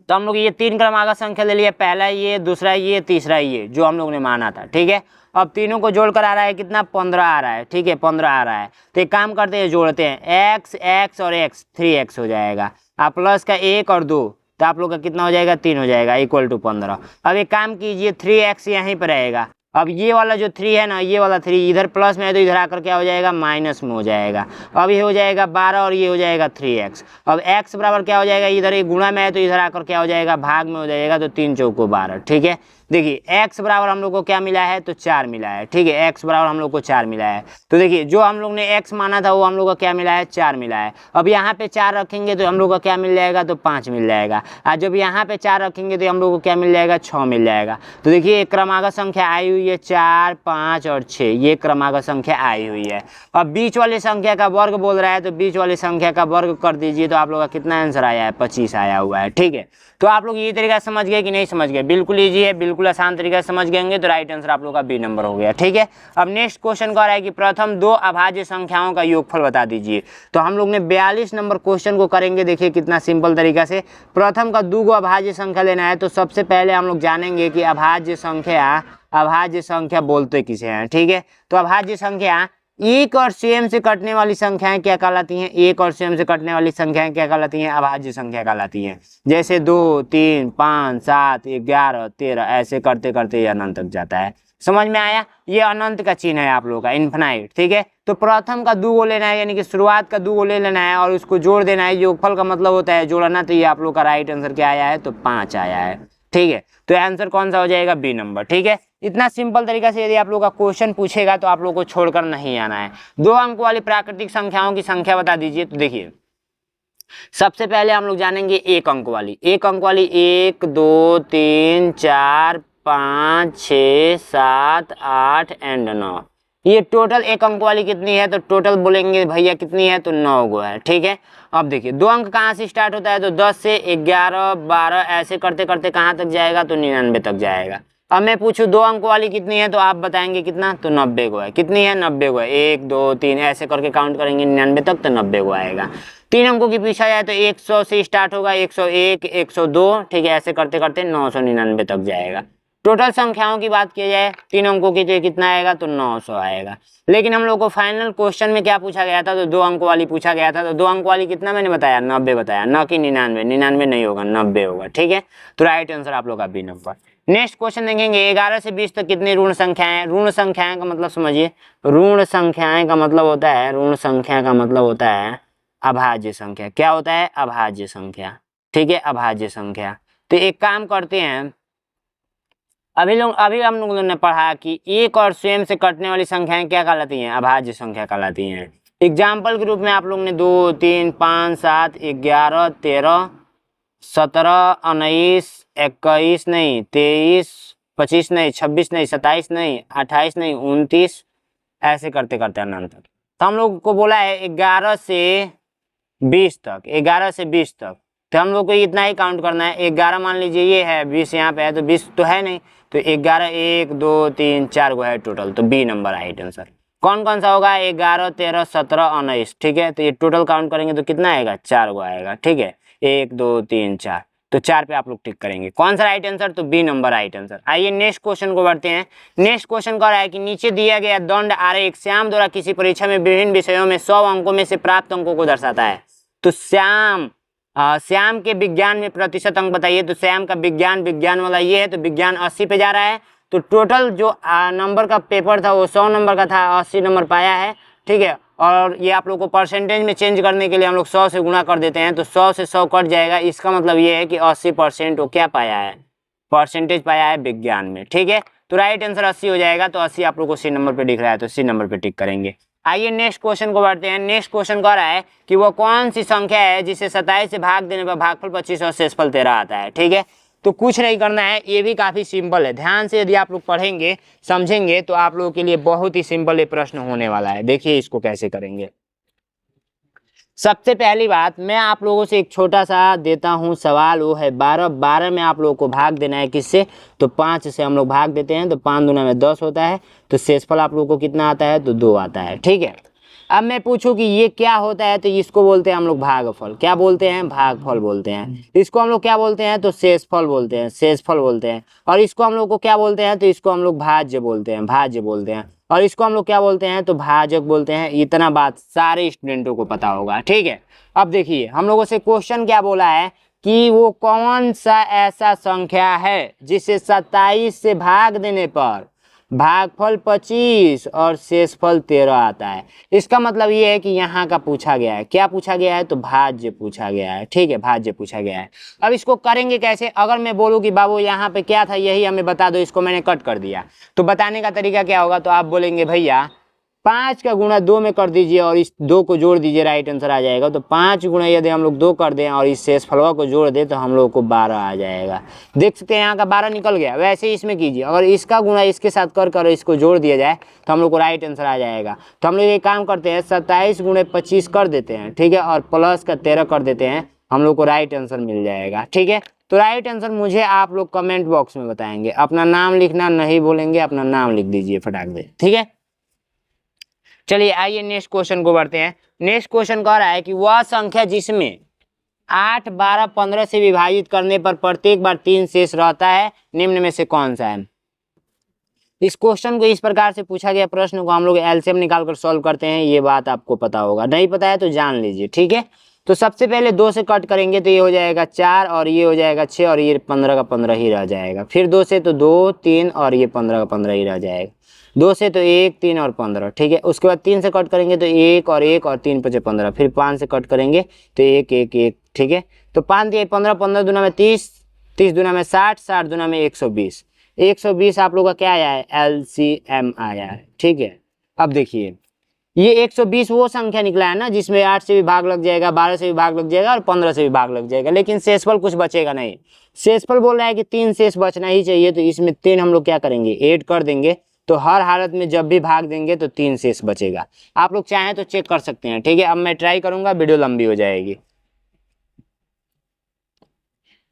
तो हम लोग ये 3 क्रमागत संख्या ले लिया, पहला ये, दूसरा ये, तीसरा ये, जो हम लोग ने माना था, ठीक है। अब तीनों को जोड़कर आ रहा है कितना? 15 आ रहा है, ठीक है, 15 आ रहा है। तो एक काम करते हैं, जोड़ते हैं, x और x 3x हो जाएगा। आप प्लस का 1 और 2, तो आप लोग का कितना हो जाएगा? 3 हो जाएगा, इक्वल टू 15। अब एक काम कीजिए, 3x यहीं पर रहेगा। अब ये वाला जो 3 है ना, ये वाला 3 इधर प्लस में है, तो इधर आकर क्या हो जाएगा? माइनस में हो जाएगा। अब ये हो जाएगा 12 और ये हो जाएगा 3x। अब x बराबर क्या हो जाएगा? इधर एक गुणा में है, तो इधर आकर क्या हो जाएगा? भाग में हो जाएगा। तो 3 चौको 12, ठीक है। देखिए x बराबर हम लोग को क्या मिला है? तो 4 मिला है, ठीक है, x बराबर हम लोग को 4 मिला है। तो देखिए जो हम लोग ने x माना था वो हम लोग को क्या मिला है? 4 मिला है। अब यहाँ पे 4 रखेंगे तो हम लोग को क्या मिल जाएगा? तो 5 मिल जाएगा। और जब यहाँ पे 4 रखेंगे तो हम लोग को क्या मिल जाएगा? 6 मिल जाएगा। तो देखिए क्रमागत संख्या आई हुई है 4 5 और 6, ये क्रमागत संख्या आई हुई है। अब बीच वाली संख्या का वर्ग बोल रहा है, तो बीच वाली संख्या का वर्ग कर दीजिए। तो आप लोग का कितना आंसर आया है? 25 आया हुआ है, ठीक है। तो आप लोग ये तरीका समझ गए कि नहीं समझ गए? बिल्कुल ईजी है, बिल्कुल आसान तरीका समझ गए होंगे। तो राइट आंसर आप लोग का बी नंबर हो गया, ठीक है। अब नेक्स्ट क्वेश्चन कह रहा है कि प्रथम 2 अभाज्य संख्याओं का योगफल बता दीजिए। तो हम लोग ने 42 नंबर क्वेश्चन को करेंगे। देखिए कितना सिंपल तरीका से। प्रथम का 2 अभाज्य संख्या लेना है। तो सबसे पहले हम लोग जानेंगे कि अभाज्य संख्या बोलते किसे हैं, ठीक है। तो अभाज्य संख्या एक और स्वयं से कटने वाली संख्याएं क्या कहलाती हैं? एक और स्वयं से कटने वाली संख्याएं क्या कहलाती हैं? अभाज्य संख्या कहलाती हैं। जैसे 2 3 5 7 11 13, ऐसे करते करते ये अनंत तक जाता है। समझ में आया? ये अनंत का चिन्ह है आप लोगों का, इन्फिनाइट, ठीक है। तो प्रथम का 2 लेना है, यानी कि शुरुआत का 2 ले लेना है और उसको जोड़ देना है। योगफल का मतलब होता है जोड़ना। तो ये आप लोग का राइट आंसर क्या आया है? तो 5 आया है, ठीक है। तो आंसर कौन सा हो जाएगा? बी नंबर, ठीक है। इतना सिंपल तरीका से यदि आप लोग का क्वेश्चन पूछेगा तो आप लोग को छोड़कर नहीं आना है। 2 अंक वाली प्राकृतिक संख्याओं की संख्या बता दीजिए। तो देखिए सबसे पहले हम लोग जानेंगे 1 अंक वाली। 1 अंक वाली 1 2 3 4 5 6 7 8 एंड 9। ये टोटल 1 अंक वाली कितनी है? तो टोटल बोलेंगे भैया कितनी है? तो 9 गो है, ठीक है। अब देखिए 2 अंक कहाँ से स्टार्ट होता है? तो 10 से 11 12, ऐसे करते करते कहाँ तक जाएगा? तो 99 तक जाएगा, अब मैं पूछूं 2 अंक वाली कितनी है तो आप बताएंगे कितना, तो 90 को है। कितनी है, 90 को है। 1 2 3 ऐसे करके काउंट करेंगे 99 तक तो 90 को आएगा। 3 अंकों की पूछा जाए तो 100 से स्टार्ट होगा, 101 102, ठीक है, ऐसे करते करते 999 तक जाएगा। टोटल संख्याओं की बात की जाए 3 अंकों की तो कितना आएगा, तो 900 आएगा। लेकिन हम लोग को फाइनल क्वेश्चन में क्या पूछा गया था, तो 2 अंक वाली पूछा गया था। तो 2 अंक वाली कितना मैंने बताया, 90 बताया, न कि 99। 99 नहीं होगा, 90 होगा, ठीक है। तो राइट आंसर आप लोग का बी नंबर। नेक्स्ट क्वेश्चन देखेंगे 11 से 20 तक कितनी ऋण संख्याएं। ऋण संख्याएं का मतलब समझिए, ऋण संख्याएं का मतलब होता है, ऋण संख्या का मतलब होता है अभाज्य संख्या। क्या होता है, अभाज्य संख्या, ठीक है, अभाज्य संख्या। तो एक काम करते हैं, अभी हम लोगों ने पढ़ा कि एक और स्वयं से कटने वाली संख्याएं क्या कहलाती हैं, अभाज्य संख्या कहलाती हैं। एग्जाम्पल के रूप में आप लोग ने 2 3 5 7 11 13 17 19 21 नहीं, 23 25 नहीं, 26 नहीं, 27 नहीं, 28 नहीं, 29 ऐसे करते करते अनंत तक। तो हम लोग को बोला है 11 से 20 तक, 11 से 20 तक। तो हम लोग को इतना ही काउंट करना है। 11 मान लीजिए ये है, 20 यहाँ पे है, तो 20 तो है नहीं, तो 11 1 2 3 4 को है टोटल, तो बी नंबर राइट आंसर। कौन कौन सा होगा, 11 13 17 19, ठीक है। तो ये टोटल काउंट करेंगे तो कितना आएगा, 4 को आएगा, ठीक है। 1 2 3 4, तो 4 पे आप लोग टिक करेंगे। कौन सा राइट आंसर, तो बी नंबर राइट आंसर। आइए नेक्स्ट क्वेश्चन को बढ़ते हैं। नेक्स्ट क्वेश्चन कह रहा है कि नीचे दिया गया दंड आरेख श्याम द्वारा किसी परीक्षा में विभिन्न विषयों में 100 अंकों में से प्राप्त अंकों को दर्शाता है। तो श्याम के विज्ञान में प्रतिशत अंक बताइए। तो श्याम का विज्ञान वाला ये है, तो विज्ञान 80 पे जा रहा है। तो टोटल जो नंबर का पेपर था वो 100 नंबर का था, 80 नंबर पाया है, ठीक है। और ये आप लोग को परसेंटेज में चेंज करने के लिए हम लोग 100 से गुणा कर देते हैं, तो 100 से 100 कट जाएगा। इसका मतलब ये है कि 80% वो क्या पाया है, परसेंटेज पाया है विज्ञान में, ठीक है। तो राइट आंसर 80 हो जाएगा। तो 80 आप लोग को सी नंबर पे दिख रहा है, तो सी नंबर पे टिक करेंगे। आइए नेक्स्ट क्वेश्चन को बढ़ते हैं। नेक्स्ट क्वेश्चन कह रहा है कि वो कौन सी संख्या है जिसे 27 से भाग देने पर भागफल 25 और शेषफल 13 आता है, ठीक है। तो कुछ नहीं करना है, ये भी काफी सिंपल है। ध्यान से यदि आप लोग पढ़ेंगे समझेंगे तो आप लोगों के लिए बहुत ही सिंपल ये प्रश्न होने वाला है। देखिए इसको कैसे करेंगे। सबसे पहली बात, मैं आप लोगों से एक छोटा सा देता हूं सवाल, वो है 12 में आप लोगों को भाग देना है किससे, तो 5 से हम लोग भाग देते हैं, तो 5 दूना में 10 होता है। तो शेषफल आप लोगों को कितना आता है, तो 2 आता है, ठीक है। अब मैं पूछूं कि ये क्या होता है, तो इसको बोलते हैं हम लोग भागफल। क्या बोलते हैं, भागफल बोलते हैं। इसको हम लोग क्या बोलते हैं, तो शेषफल बोलते हैं, शेषफल बोलते हैं। और इसको हम लोग को क्या बोलते हैं, तो इसको हम लोग भाज्य बोलते हैं, भाज्य बोलते हैं। और इसको हम लोग क्या बोलते हैं, तो भाजक बोलते हैं। इतना बात सारे स्टूडेंटों को पता होगा, ठीक है। अब देखिए हम लोगों से क्वेश्चन क्या बोला है कि वो कौन सा ऐसा संख्या है जिसे 27 से भाग देने पर भागफल 25 और शेषफल 13 आता है। इसका मतलब ये है कि यहाँ का पूछा गया है, क्या पूछा गया है, तो भाज्य पूछा गया है, ठीक है, भाज्य पूछा गया है। अब इसको करेंगे कैसे, अगर मैं बोलूँ कि बाबू यहाँ पे क्या था यही हमें बता दो, इसको मैंने कट कर दिया, तो बताने का तरीका क्या होगा, तो आप बोलेंगे भैया 5 का गुणा 2 में कर दीजिए और इस 2 को जोड़ दीजिए, राइट आंसर आ जाएगा। तो 5 गुणा यदि हम लोग 2 कर दें और इस शेषफलवा को जोड़ दें तो हम लोग को 12 आ जाएगा। देख सकते हैं यहाँ का 12 निकल गया। वैसे ही इसमें कीजिए, अगर इसका गुणा इसके साथ कर इसको जोड़ दिया जाए तो हम लोग को राइट आंसर आ जाएगा। तो हम लोग एक काम करते हैं, 27 गुणे 25 कर देते हैं, ठीक है, और प्लस का 13 कर देते हैं, हम लोग को राइट आंसर मिल जाएगा, ठीक है। तो राइट आंसर मुझे आप लोग कमेंट बॉक्स में बताएंगे। अपना नाम लिखना नहीं भूलेंगे, अपना नाम लिख दीजिए फटाक दे, ठीक है। चलिए आइए नेक्स्ट क्वेश्चन को बढ़ते हैं। नेक्स्ट क्वेश्चन कह रहा है कि वह संख्या जिसमें 8 12 15 से विभाजित करने पर प्रत्येक बार 3 शेष रहता है, निम्न में से कौन सा है। इस क्वेश्चन को इस प्रकार से पूछा गया, प्रश्न को हम लोग एलसीएम निकालकर सॉल्व करते हैं। ये बात आपको पता होगा, नहीं पता है तो जान लीजिए, ठीक है। तो सबसे पहले 2 से कट करेंगे तो ये हो जाएगा 4 और ये हो जाएगा 6 और ये 15 का 15 ही रह जाएगा। फिर 2 से तो 2 3 और ये 15 का 15 ही रह जाएगा। 2 से तो 1 3 और 15, ठीक है। उसके बाद 3 से कट करेंगे तो 1 और 1 और 3 5 15। फिर 5 से कट करेंगे तो 1 1 1, ठीक है। तो 5 दिए 15, 15 दूना में 30, 30 दूना में 60, 60 दूना में 120। 120 आप लोग का क्या आया है, LCM आया है, ठीक है। अब देखिए ये 120 वो संख्या निकला है ना जिसमें 8 से भी भाग लग जाएगा, 12 से भी भाग लग जाएगा और 15 से भी भाग लग जाएगा, लेकिन शेषफल कुछ बचेगा नहीं। शेषफल बोल रहा है कि 3 शेष बचना ही चाहिए, तो इसमें 3 हम लोग क्या करेंगे, ऐड कर देंगे। तो हर हालत में जब भी भाग देंगे तो 3 शेष बचेगा। आप लोग चाहें तो चेक कर सकते हैं, ठीक है। अब मैं ट्राई करूंगा, वीडियो लंबी हो जाएगी।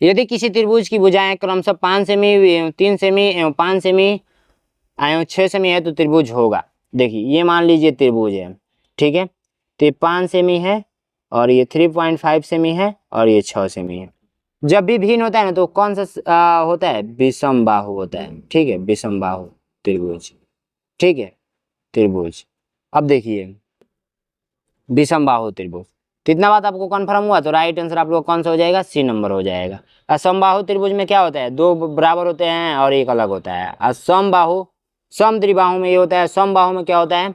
यदि किसी त्रिभुज की भुजाएं क्रमशः 5 सेमी, 3 सेमी एवं 5 सेमी एवं 6 सेमी है तो त्रिभुज होगा। देखिए ये मान लीजिए त्रिभुज है, ठीक है, तो ये 5 सेमी है और ये 3.5 सेमी है और ये 6 सेमी है। जब भी भिन्न होता है ना तो कौन सा होता है, विषम बाहु होता है, ठीक है, विषम बाहु त्रिभुज, ठीक है, त्रिभुज। अब देखिए विषम बाहु त्रिभुज, तो इतना बात आपको कन्फर्म हुआ, तो राइट आंसर आप लोग कौन सा हो जाएगा, सी नंबर हो जाएगा। असमबाहु त्रिभुज में क्या होता है, दो बराबर होते हैं और एक अलग होता है। असमबाहु, सम त्रिबाहु में ये होता है, समबाहु में क्या होता है,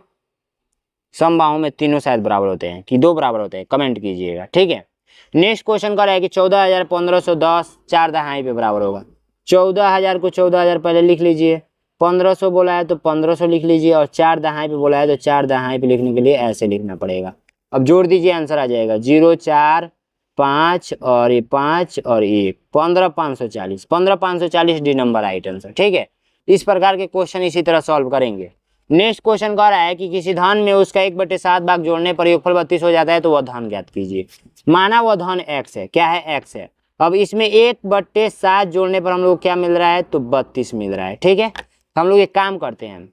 समबाहु में तीनों शायद बराबर होते हैं कि दो बराबर होते हैं, कमेंट कीजिएगा, ठीक है। नेक्स्ट क्वेश्चन का है कि 14,1510 4 दहाई पे बराबर होगा। 14,000 को 14,000 पहले लिख लीजिए, 1500 बोला है तो 1500 लिख लीजिए और 4 दहाई पे बोला है तो 4 दहाई पे लिखने के लिए ऐसे लिखना पड़ेगा। अब जोड़ दीजिए, आंसर आ जाएगा 0 4 5 और ये 5 और 1 15,540, 15,540 डी नंबर राइट आंसर, ठीक है। इस प्रकार के क्वेश्चन इसी तरह सॉल्व करेंगे। नेक्स्ट क्वेश्चन कह रहा है कि किसी धन में उसका 1/7 भाग जोड़ने पर योगफल 32 हो जाता है तो वह धन ज्ञात कीजिए। माना वह धन x है, क्या है, x है। अब इसमें 1/7 जोड़ने पर हम लोग क्या मिल रहा है, तो 32 मिल रहा है, ठीक है। तो हम लोग एक काम करते हैं,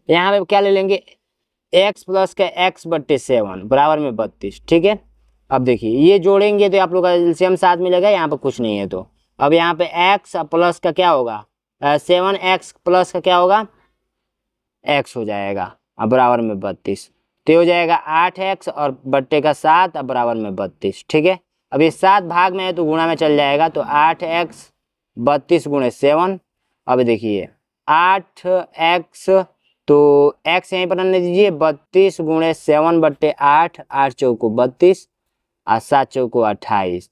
यहाँ पे क्या ले लेंगे, x प्लस का x/7 बराबर में 32, ठीक है। अब देखिए ये जोड़ेंगे तो आप लोग का एलसीएम 7 मिलेगा, यहाँ पे कुछ नहीं है तो अब यहाँ पे x प्लस का क्या होगा, 7x प्लस का क्या होगा, x हो जाएगा, अब बराबर में 32, तो हो जाएगा 8x और बट्टे का 7 अब बराबर में 32, ठीक है। अब ये 7 भाग में है तो गुणा में चल जाएगा, तो 8x 32 गुणे 7। अब देखिए 8x, तो x यहीं पर रहने दीजिए, 32 गुणे 7/8, 8 चौको 32 और 7 चौको 28,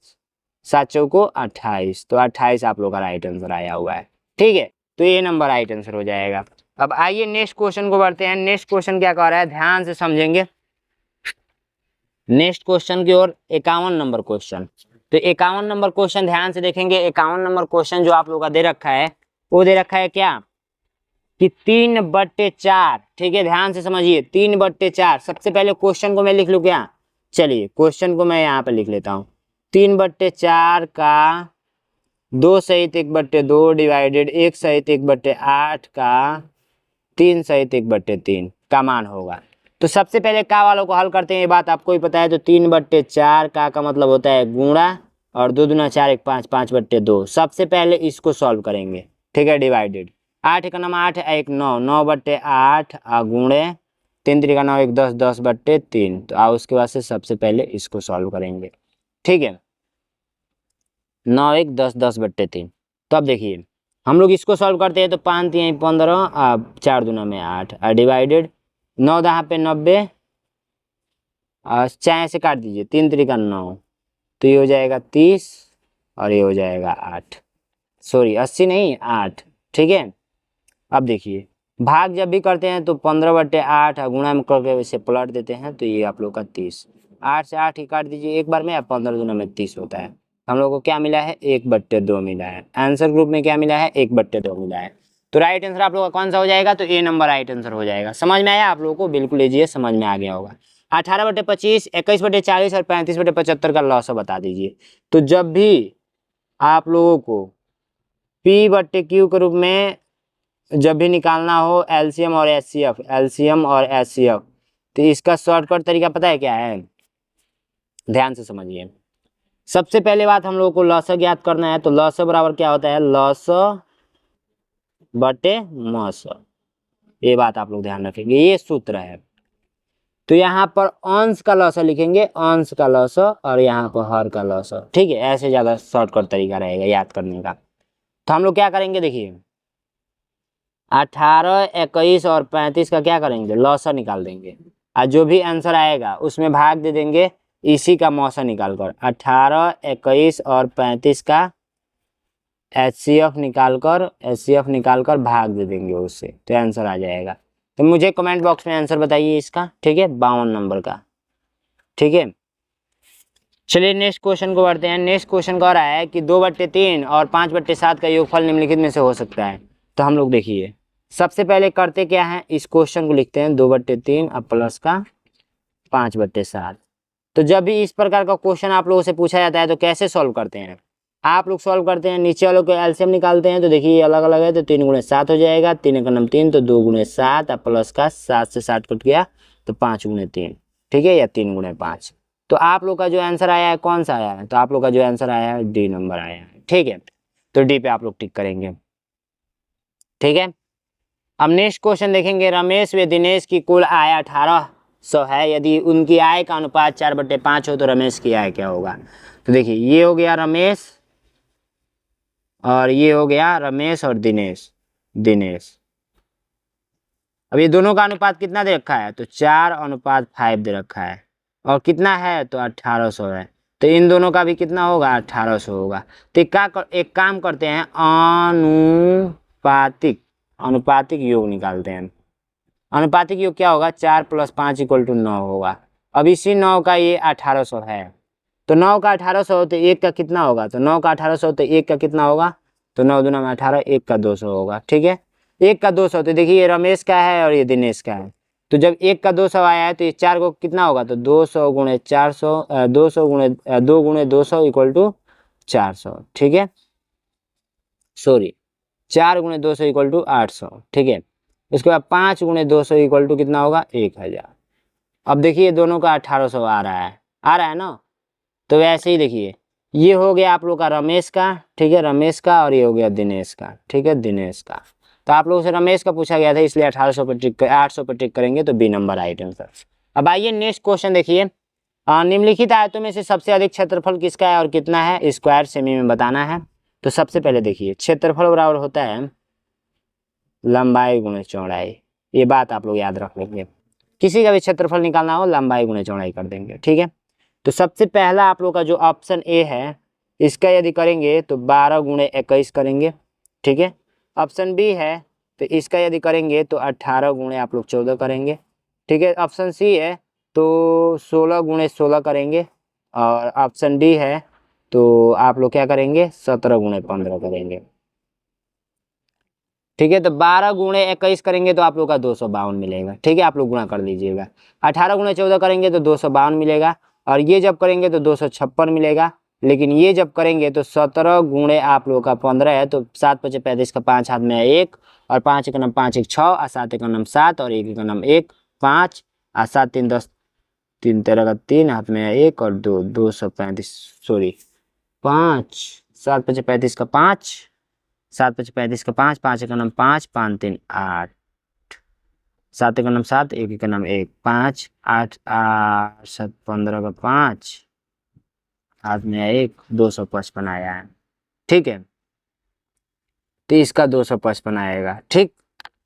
7 चौको 28, तो 28 आप लोग का राइट आंसर आया हुआ है, ठीक है। तो ये नंबर राइट आंसर हो जाएगा। अब आइए नेक्स्ट क्वेश्चन को बढ़ते हैं। नेक्स्ट क्वेश्चन क्या कह रहा है, ध्यान से समझेंगे नेक्स्ट क्वेश्चन की ओर। 51 नंबर क्वेश्चन, तो 51 नंबर क्वेश्चन ध्यान से देखेंगे। 51 नंबर क्वेश्चन जो आप लोग का दे रखा है वो दे रखा है क्या, कि 3/4, ठीक है, ध्यान से समझिए 3/4। सबसे पहले क्वेश्चन को मैं लिख लूँ क्या, चलिए क्वेश्चन को मैं यहाँ पे लिख लेता हूँ। 3/4 का 2 सहित 1/2 डिवाइडेड 1 सहित 1/8 का 3 सहित 1/3 का मान होगा। तो सबसे पहले का वालों को हल करते हैं, ये बात आपको ही पता है। तो 3/4 का मतलब होता है गुणा और 2 दूना 4 1 5 5/2। सबसे पहले इसको सॉल्व करेंगे, ठीक है, डिवाइडेड 8 का नाम 8 1 9 9/8 गुणे 3 3 9 1 10 10/3। तो आओ उसके बाद से सबसे पहले इसको सॉल्व करेंगे, ठीक है, 9 1 10 10/3। तो अब देखिए हम लोग इसको सॉल्व करते हैं, तो 5 3 15 4 दूना में 8 डिवाइडेड 9 दहा पे 90 चाहे से काट दीजिए, 3 3 का 9, तो ये हो जाएगा 30 और ये हो जाएगा 8, सॉरी 80 नहीं 8, ठीक है। अब देखिए भाग जब भी करते हैं तो 15/8 गुणा में करके वैसे पलट देते हैं, तो ये आप लोग का 30, 8 से 8 ही काट दीजिए एक बार में, 15 दूना में 30 होता है। हम लोग को क्या मिला है, 1/2 मिला है। आंसर ग्रुप में क्या मिला है, 1/2 मिला है। तो राइट आंसर आप लोग का कौन सा हो जाएगा, तो ए नंबर राइट आंसर हो जाएगा। समझ में आया आप लोगों को, बिल्कुल लीजिए, समझ में आ गया होगा। 18/25, 21/40 और 35/75 का लॉस बता दीजिए। तो जब भी आप लोगों को P/Q के रूप में जब भी निकालना हो एलसीएम और एचसीएफ, एलसीएम और एचसीएफ, तो इसका शॉर्टकट तरीका पता है क्या है, ध्यान से समझिए। सबसे पहले बात हम लोगों को लॉस ज्ञात करना है, तो लॉस बराबर क्या होता है, लॉस बटे मॉस। ये बात आप लोग ध्यान रखेंगे, ये सूत्र है। तो यहाँ पर अंश का लॉस लिखेंगे, अंश का लॉस, और यहाँ पर हर का लॉस, ठीक है। ऐसे ज्यादा शॉर्टकट तरीका रहेगा याद करने का। तो हम लोग क्या करेंगे, देखिए 18 21 और 35 का क्या करेंगे, लॉस निकाल देंगे, और जो भी आंसर आएगा उसमें भाग दे देंगे इसी का मौसा निकाल कर। 18 21 और 35 का एचसीएफ निकाल कर भाग दे देंगे उससे, तो आंसर आ जाएगा। तो मुझे कमेंट बॉक्स में आंसर बताइए इसका, ठीक है, 52 नंबर का, ठीक है। चलिए नेक्स्ट क्वेश्चन को बढ़ते हैं। नेक्स्ट क्वेश्चन कह रहा है कि 2/3 और 5/7 का योगफल निम्नलिखित में से हो सकता है। तो हम लोग देखिए सबसे पहले करते क्या है, इस क्वेश्चन को लिखते हैं 2/3 और प्लस का 5/7। तो जब भी इस प्रकार का क्वेश्चन आप लोगों से पूछा जाता है तो कैसे सॉल्व करते हैं, आप लोग सॉल्व करते हैं, नीचे वालों को एलसीएम निकालते हैं, तो देखिए ये अलग अलग है, तो 3 गुणे 7 हो जाएगा, 3 का नम 3, तो 2 गुणे 7, अब प्लस का 7 से 7 कट गया, तो 5 गुणे 3, ठीक है, या 3 गुणे 5। तो आप लोग का जो आंसर आया है कौन सा आया है, तो आप लोग का जो आंसर आया है डी नंबर आया है, ठीक है। तो डी पे आप लोग टिक करेंगे, ठीक है। अब नेक्स्ट क्वेश्चन देखेंगे, रमेश व दिनेश की कुल आय 1800 है, यदि उनकी आय का अनुपात 4/5 हो तो रमेश की आय क्या होगा। तो देखिए ये हो गया रमेश और ये हो गया रमेश और दिनेश। अब ये दोनों का अनुपात कितना दे रखा है, तो 4:5 दे रखा है, और कितना है तो 1800 है, तो इन दोनों का भी कितना होगा 1800 होगा। तो एक काम करते हैं, अनुपातिक योग निकालते हैं। अनुपातिक योग क्या होगा, 4 + 5 = 9 होगा। अब इसी 9 का ये 1800 है, तो 9 का 1800 हो तो 1 का कितना होगा, तो 9 का 1800 हो तो 1 का कितना होगा, तो 9 दूना में 18, 1 का 200 होगा, ठीक है। 1 का 200, तो देखिए ये रमेश का है और ये दिनेश का है, तो जब 1 का 200 आया है तो ये 4 को कितना होगा, तो 200 गुणे 400, 200 गुणे 2 गुणे 200 = 400, ठीक है, सॉरी 4 गुणे 200 = 800, ठीक है। इसके बाद 5 गुणे 200 = कितना होगा, 1000। अब देखिए दोनों का 1800 आ रहा है ना, तो वैसे ही देखिए ये हो गया आप लोग का रमेश का, ठीक है, रमेश का, और ये हो गया दिनेश का, ठीक है, दिनेश का। तो आप लोगों से रमेश का पूछा गया था, इसलिए 800 पर टिक करेंगे, तो बी नंबर राइट आंसर। अब आइए नेक्स्ट क्वेश्चन देखिए, निम्नलिखित आयतों में से सबसे अधिक क्षेत्रफल किसका है और कितना है, स्क्वायर सेमी में बताना है। तो सबसे पहले देखिए क्षेत्रफल बराबर होता है लंबाई गुणे चौड़ाई, ये बात आप लोग याद रख लेंगे, किसी का भी क्षेत्रफल निकालना हो लंबाई गुणे चौड़ाई कर देंगे, ठीक है। तो सबसे पहला आप लोग का जो ऑप्शन ए है, इसका यदि करेंगे तो 12 गुणे 21 करेंगे, ठीक है। ऑप्शन बी है तो इसका यदि करेंगे तो 18 गुणे आप लोग 14 करेंगे, ठीक है। ऑप्शन सी है तो 16 गुणे 16 करेंगे, और ऑप्शन डी है तो आप लोग क्या करेंगे 17 गुणे 15 करेंगे, ठीक है। तो 12 गुणे 21 करेंगे तो आप लोग का 252 मिलेगा, ठीक है, आप लोग गुणा कर लीजिएगा। 18 गुणे 14 करेंगे तो 252 मिलेगा, और ये जब करेंगे तो 256 मिलेगा, लेकिन ये जब करेंगे तो 17 गुणे आप लोग का 15 है, तो 7 × 5 = 35 का 5 हाथ में है 1, और 5 × 9 = 5, 1 6, और 7 × 9 = 7, और 1 × 9 = 1 5, और 7 × 3 = 10, 3 × 13 = 3, हाथ में है 1 और 2, 235, सॉरी 5, 7 × 5 = 35 का 5, 7 × 5 = 35 का 5, 5 × 9 = 5, 5 3 8, 7 × 9 = 7, 1 × 9 = 1 5, 8 8 7 15 का 5, हाथ में है 1, 255 आया है, ठीक है। तो इसका 255 आएगा, ठीक।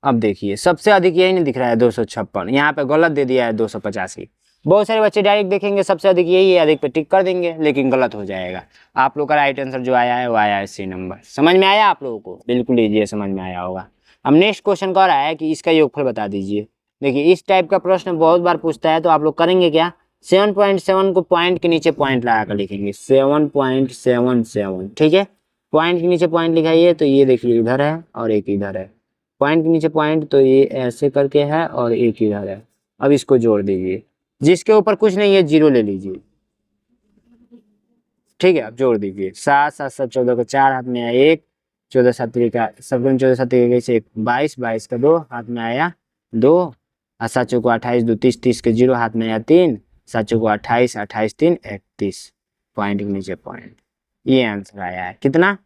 अब देखिए सबसे अधिक यही नहीं दिख रहा है 256, यहाँ पे गलत दे दिया है 285। बहुत सारे बच्चे डायरेक्ट देखेंगे सबसे अधिक यही है, अधिक पे टिक कर देंगे, लेकिन गलत हो जाएगा। आप लोग का राइट आंसर जो आया है वो आया है सी नंबर। समझ में आया आप लोगों को, बिल्कुल ईजी है, समझ में आया होगा। अब नेक्स्ट क्वेश्चन कह रहा है कि इसका योगफल बता दीजिए। देखिए इस टाइप का प्रश्न बहुत बार पूछता है, तो आप लोग करेंगे क्या, 7.7 को पॉइंट के नीचे पॉइंट लगा कर लिखेंगे, 7.77, ठीक है। पॉइंट के नीचे पॉइंट लिखाइए, तो ये देखिए इधर है और एक इधर है, पॉइंट के नीचे पॉइंट, तो ये ऐसे करके है और एक इधर है। अब इसको जोड़ दीजिए, जिसके ऊपर कुछ नहीं है 0 ले लीजिए, ठीक है। अब जोड़ दीजिए, 7 7 7 14 का 4, हाथ में आया 1, 14 7 का 14 7 1 22, 22 का 2, हाथ में आया 2, और 7 को 28, 2 30, 30 के 0, हाथ में आया 3, 7 को 28, 28 3 31, पॉइंट के नीचे पॉइंट, ये आंसर आया है कितना,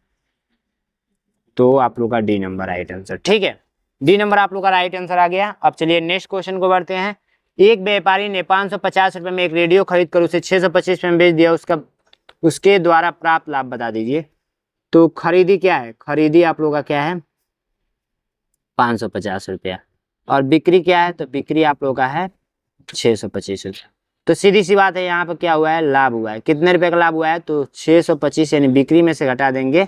तो आप लोग का डी नंबर राइट आंसर, ठीक है। डी नंबर आप लोग का राइट आंसर आ गया। अब चलिए नेक्स्ट क्वेश्चन को बढ़ते हैं। एक व्यापारी ने 550 रुपए में एक रेडियो खरीद कर उसे 625 में बेच दिया, उसके द्वारा प्राप्त लाभ बता दीजिए। तो खरीदी क्या है, खरीदी आप लोग का क्या है 550 रुपया, और बिक्री क्या है, तो बिक्री आप लोग का है 625 रुपया। तो सीधी सी बात है, यहाँ पर क्या हुआ है, लाभ हुआ है, कितने रुपए का लाभ हुआ है, तो 625, यानी बिक्री में से घटा देंगे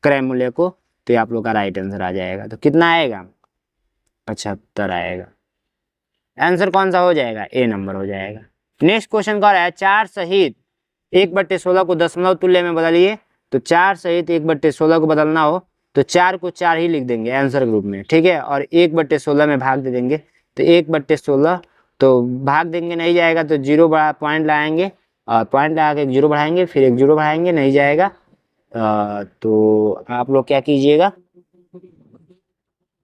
क्रय मूल्य को, तो आप लोग का राइट आंसर आ जाएगा। तो कितना आएगा 75 आएगा, आंसर कौन सा हो जाएगा, ए नंबर हो जाएगा। नेक्स्ट क्वेश्चन कह रहा है 4 सहित 1/16 को दशमलव तुल्य में बदलिए। तो 4 सहित 1/16 को बदलना हो तो 4 को 4 ही लिख देंगे आंसर ग्रुप में, ठीक है, और 1/16 में भाग दे देंगे, तो 1/16, तो भाग देंगे नहीं जाएगा, तो 0 पॉइंट लगाएंगे, और पॉइंट लगा के 1 0 बढ़ाएंगे, फिर 1 0 बढ़ाएंगे, नहीं जाएगा, तो आप लोग क्या कीजिएगा,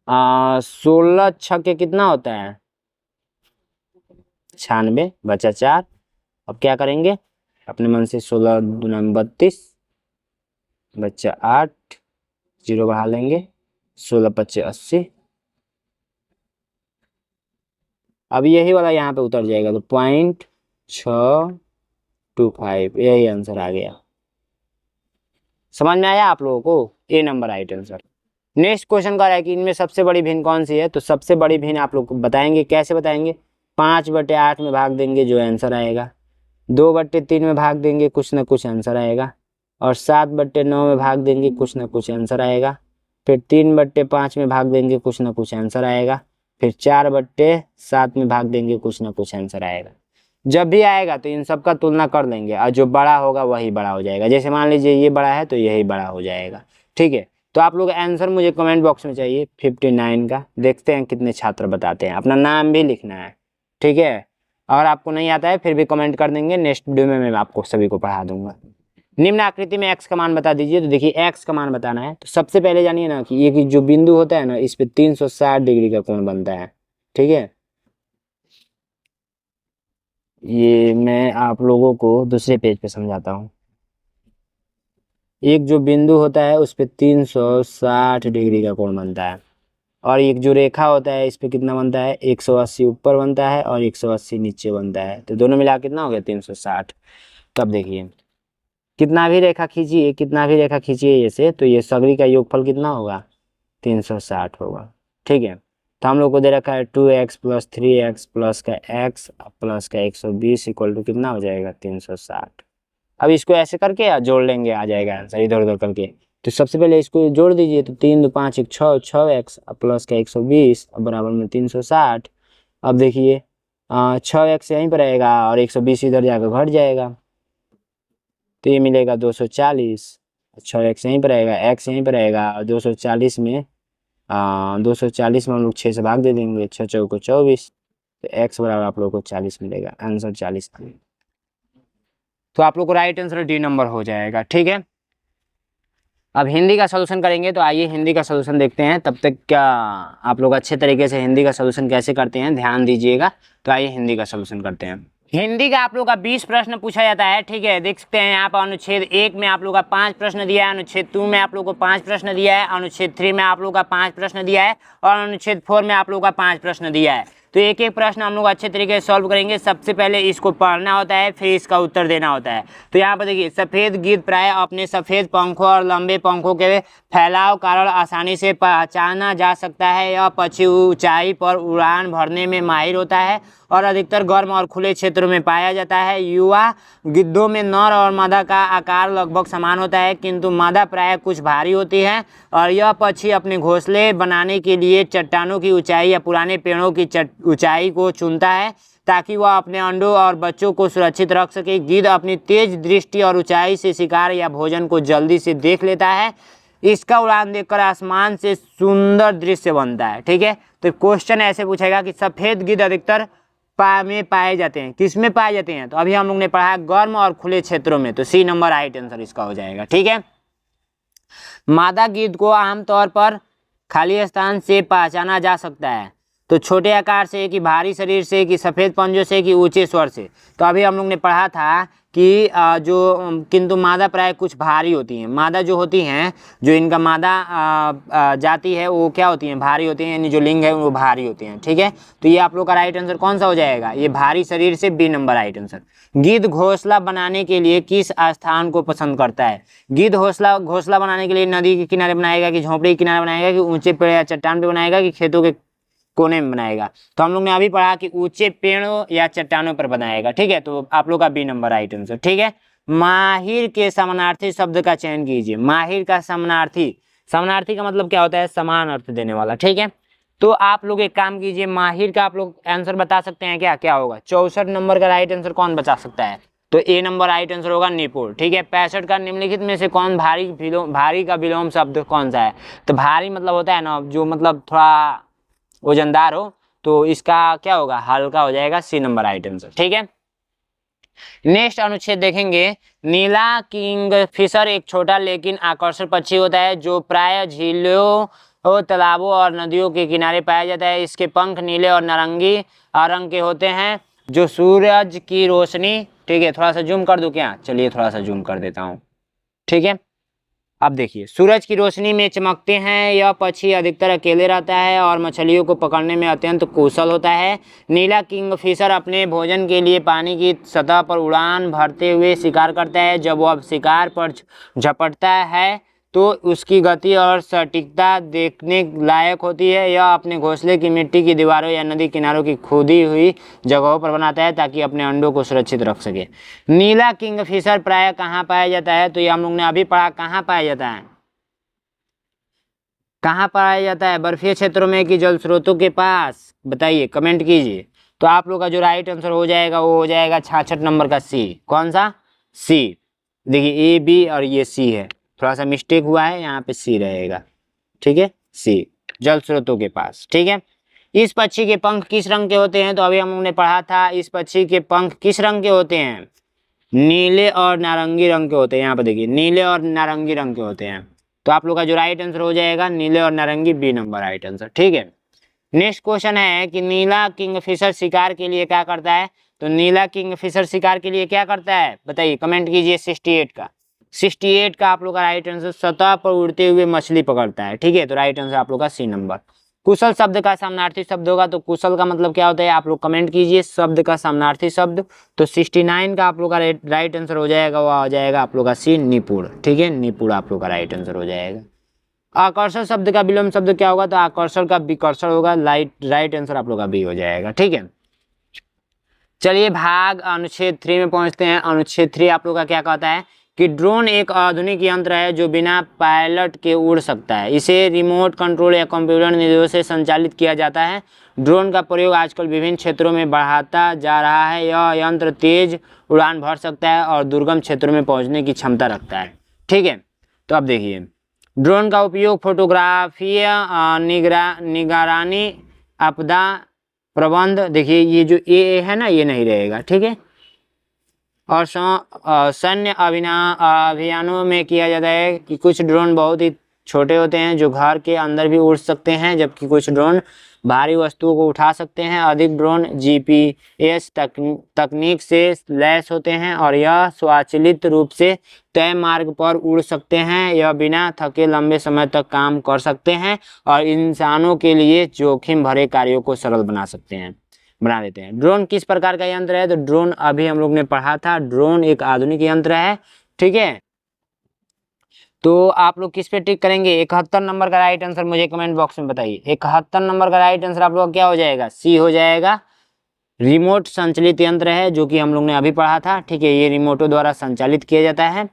16 छक्के कितना होता है, 96 बचा 4। अब क्या करेंगे, अपने मन से 16 दूना 32 बच्चा 8, 0 बढ़ा लेंगे, 16 पच्चे 80। अब यही वाला यहाँ पे उतर जाएगा तो 0.625, यही आंसर आ गया। समझ में आया आप लोगों को, A number right answer. Next question कह रहा है कि इनमें सबसे बड़ी भिन्न कौन सी है, तो सबसे बड़ी भिन्न आप लोग बताएंगे, कैसे बताएंगे, 5/8 में भाग देंगे जो आंसर आएगा, 2/3 में भाग देंगे कुछ ना कुछ आंसर आएगा, और 7/9 में भाग देंगे कुछ ना कुछ आंसर आएगा, फिर 3/5 में भाग देंगे कुछ ना कुछ आंसर आएगा, फिर 4/7 में भाग देंगे कुछ ना कुछ आंसर आएगा। जब भी आएगा तो इन सब का तुलना कर लेंगे और जो बड़ा होगा वही बड़ा हो जाएगा। जैसे मान लीजिए ये बड़ा है तो यही बड़ा हो जाएगा, ठीक है। तो आप लोग आंसर मुझे कमेंट बॉक्स में चाहिए 59 का। देखते हैं कितने छात्र बताते हैं, अपना नाम भी लिखना है, ठीक है। अगर आपको नहीं आता है फिर भी कमेंट कर देंगे, नेक्स्ट वीडियो में मैं आपको सभी को पढ़ा दूंगा। निम्न आकृति में x का मान बता दीजिए। तो देखिए x का मान बताना है तो सबसे पहले जानिए ना कि ये जो बिंदु होता है ना, इस पे 360 डिग्री का कोण बनता है, ठीक है। ये मैं आप लोगों को दूसरे पेज पे समझाता हूँ। एक जो बिंदु होता है उस पे 360 डिग्री का कोण बनता है, और एक जो रेखा होता है इस पे कितना बनता है, 180 ऊपर बनता है और 180 नीचे बनता है। तो दोनों मिला कितना हो गया, 360। तब देखिए कितना भी रेखा खींचिए, कितना भी रेखा खींचिए ऐसे, तो ये सगरी का योगफल कितना होगा, 360 होगा, ठीक है। तो हम लोग को दे रखा है 2x + 3x प्लस का x प्लस का 120 इक्वल टू कितना हो जाएगा, 360। अब इसको ऐसे करके जोड़ लेंगे, आ जाएगा आंसर इधर उधर करके। तो सबसे पहले इसको जोड़ दीजिए, तो 3 2 5 1 6, 6x प्लस का 120 अब बराबर में 360। अब देखिए 6x यहीं पर रहेगा और 120 इधर जाकर घट जाएगा, तो ये मिलेगा 240। 6x यहीं पर रहेगा, x यहीं पर रहेगा, और 240 में 240 में हम लोग 6 से भाग दे देंगे, 6 चौको 24, तो x बराबर आप लोग को 40 मिलेगा, आंसर 40। तो आप लोग को राइट आंसर डी नंबर हो जाएगा, ठीक है। अब हिंदी का सलूशन करेंगे, तो आइए हिंदी का सलूशन देखते हैं। तब तक क्या आप लोग अच्छे तरीके से हिंदी का सलूशन कैसे करते हैं ध्यान दीजिएगा। तो आइए हिंदी का सलूशन करते हैं। हिंदी का आप लोग का 20 प्रश्न पूछा जाता है, ठीक है। देख सकते हैं यहाँ पर अनुच्छेद 1 में आप लोग का 5 प्रश्न दिया है, अनुच्छेद 2 में आप लोग को 5 प्रश्न दिया है, अनुच्छेद 3 में आप लोग का 5 प्रश्न दिया है, और अनुच्छेद 4 में आप लोग का 5 प्रश्न दिया है। तो एक एक प्रश्न हम लोग अच्छे तरीके से सॉल्व करेंगे। सबसे पहले इसको पढ़ना होता है, फिर इसका उत्तर देना होता है। तो यहाँ पर देखिए, सफ़ेद गिद्ध प्राय अपने सफ़ेद पंखों और लंबे पंखों के फैलाव कारण आसानी से पहचाना जा सकता है। यह पक्षी ऊंचाई पर उड़ान भरने में माहिर होता है और अधिकतर गर्म और खुले क्षेत्रों में पाया जाता है। युवा गिद्धों में नर और मादा का आकार लगभग समान होता है, किंतु मादा प्राय कुछ भारी होती है, और यह पक्षी अपने घोंसले बनाने के लिए चट्टानों की ऊंचाई या पुराने पेड़ों की ऊंचाई को चुनता है ताकि वह अपने अंडों और बच्चों को सुरक्षित रख सके। गिद्ध अपनी तेज दृष्टि और ऊंचाई से शिकार या भोजन को जल्दी से देख लेता है। इसका उड़ान देखकर आसमान से सुंदर दृश्य बनता है, ठीक है। तो क्वेश्चन ऐसे पूछेगा कि सफ़ेद गिद्ध अधिकतर में पाए जाते हैं, किस में पाए जाते हैं, तो अभी हम लोग ने पढ़ा गर्म और खुले क्षेत्रों में, तो सी नंबर राइट आंसर इसका हो जाएगा, ठीक है। मादा गिद्ध को आमतौर पर खाली स्थान से पहचाना जा सकता है, तो छोटे आकार से कि भारी शरीर से कि सफ़ेद पंजों से कि ऊंचे स्वर से। तो अभी हम लोग ने पढ़ा था कि किंतु मादा प्राय कुछ भारी होती हैं। मादा जो होती हैं, जो इनका मादा जाति है वो क्या होती हैं, भारी होती हैं, यानी जो लिंग है वो भारी होती हैं, ठीक है। तो ये आप लोग का राइट आंसर कौन सा हो जाएगा, ये भारी शरीर से बी नंबर राइट आंसर। गिद्ध घोंसला बनाने के लिए किस स्थान को पसंद करता है। गिद्ध घोंसला बनाने के लिए नदी के किनारे बनाएगा कि झोंपड़ी के किनारे बनाएगा कि ऊंचे पेड़ या चट्टान पे बनाएगा कि खेतों के कोने में बनाएगा। तो हम लोग ने अभी पढ़ा कि ऊंचे पेड़ों या चट्टानों पर बनाएगा, ठीक है। तो आप लोग का बी नंबर राइट आंसर, ठीक है। माहिर के समानार्थी शब्द का चयन कीजिए। माहिर का समानार्थी, समानार्थी का मतलब क्या होता है, समान अर्थ देने वाला, ठीक है। तो आप लोग एक काम कीजिए, माहिर का आप लोग आंसर बता सकते हैं क्या, क्या होगा। 64 नंबर का राइट आंसर कौन बता सकता है, तो ए नंबर राइट आंसर होगा निपुण, ठीक है। 65 का निम्नलिखित में से कौन भारी का विलोम शब्द कौन सा है। तो भारी मतलब होता है ना, जो मतलब थोड़ा वजनदार हो, तो इसका क्या होगा, हल्का हो जाएगा, सी नंबर राइट आंसर, ठीक है। नेक्स्ट अनुच्छेद देखेंगे, नीला किंगफिशर एक छोटा लेकिन आकर्षक पक्षी होता है जो प्राय झीलों और तालाबों और नदियों के किनारे पाया जाता है। इसके पंख नीले और नारंगी रंग के होते हैं जो सूरज की रोशनी, ठीक है, थोड़ा सा जूम कर दूं क्या, चलिए थोड़ा सा जूम कर देता हूँ, ठीक है। अब देखिए, सूरज की रोशनी में चमकते हैं। यह पक्षी अधिकतर अकेले रहता है और मछलियों को पकड़ने में अत्यंत कुशल होता है। नीला किंगफिशर अपने भोजन के लिए पानी की सतह पर उड़ान भरते हुए शिकार करता है। जब वह शिकार पर झपटता है तो उसकी गति और सटीकता देखने लायक होती है। यह अपने घोंसले की मिट्टी की दीवारों या नदी किनारों की खोदी हुई जगहों पर बनाता है ताकि अपने अंडों को सुरक्षित रख सके। नीला किंगफिशर प्राय कहाँ पाया जाता है, तो ये हम लोग ने अभी पढ़ा, कहाँ पाया जाता है, कहाँ पाया जाता है, बर्फीय क्षेत्रों में कि जल स्रोतों के पास, बताइए, कमेंट कीजिए। तो आप लोग का जो राइट आंसर हो जाएगा वो हो जाएगा 66 नंबर का सी। कौन सा, सी। देखिए ए बी और ये सी है, थोड़ा सा मिस्टेक हुआ है, यहाँ पे सी रहेगा, ठीक है, सी, जल स्रोतों के पास, ठीक है। इस पक्षी के पंख किस रंग के होते हैं, तो अभी हम लोगों ने पढ़ा था, इस पक्षी के पंख किस रंग के होते हैं, नीले और नारंगी रंग के होते हैं। यहाँ पे देखिए नीले और नारंगी रंग के होते हैं। तो आप लोग का जो राइट आंसर हो जाएगा नीले और नारंगी, बी नंबर राइट आंसर, ठीक है। नेक्स्ट क्वेश्चन है कि नीला किंगफिशर शिकार के लिए क्या करता है, तो नीला किंगफिशर शिकार के लिए क्या करता है, बताइए, कमेंट कीजिए। 68 का, 68 का आप लोग का राइट आंसर, सतह पर उड़ते हुए मछली पकड़ता है, ठीक है। तो राइट आंसर आप लोग का सी नंबर। कुशल शब्द का समानार्थी शब्द होगा, तो कुशल का मतलब क्या होता है, आप लोग कमेंट कीजिए शब्द का समानार्थी शब्द। तो 69 का आप लोग का राइट आंसर हो जाएगा, वो आ जाएगा आप लोग का सी, निपुण, ठीक है, निपुण आप लोग का राइट आंसर हो जाएगा। आकर्षण शब्द का विलोम शब्द क्या होगा, तो आकर्षण का विकर्षण होगा, राइट आंसर आप लोग का बी हो जाएगा, ठीक है। चलिए भाग अनुच्छेद 3 में पहुंचते हैं। अनुच्छेद 3 आप लोग का क्या कहता है कि ड्रोन एक आधुनिक यंत्र है जो बिना पायलट के उड़ सकता है। इसे रिमोट कंट्रोल या कंप्यूटर निर्देशों से संचालित किया जाता है। ड्रोन का प्रयोग आजकल विभिन्न क्षेत्रों में बढ़ाता जा रहा है। यह यंत्र तेज उड़ान भर सकता है और दुर्गम क्षेत्रों में पहुंचने की क्षमता रखता है, ठीक है। तो अब देखिए, ड्रोन का उपयोग फोटोग्राफी, निगरानी, आपदा प्रबंध, देखिए ये जो ए है ना, ये नहीं रहेगा, ठीक है, और सैन्य अभियानों में किया जाता है कि कुछ ड्रोन बहुत ही छोटे होते हैं जो घर के अंदर भी उड़ सकते हैं, जबकि कुछ ड्रोन भारी वस्तुओं को उठा सकते हैं। अधिक ड्रोन जीपीएस तकनीक से लैस होते हैं और यह स्वचालित रूप से तय मार्ग पर उड़ सकते हैं। यह बिना थके लंबे समय तक काम कर सकते हैं और इंसानों के लिए जोखिम भरे कार्यों को सरल बना देते हैं। ड्रोन किस प्रकार का यंत्र है, तो ड्रोन अभी हम लोग ने पढ़ा था, ड्रोन एक आधुनिक यंत्र है, ठीक है। तो आप लोग किस पे टिक करेंगे, 71 नंबर का राइट आंसर मुझे कमेंट बॉक्स में बताइए। 71 नंबर का राइट आंसर आप लोग क्या हो जाएगा, सी हो जाएगा। रिमोट संचालित यंत्र है जो कि हम लोग ने अभी पढ़ा था, ठीक है, ये रिमोटों द्वारा संचालित किया जाता है।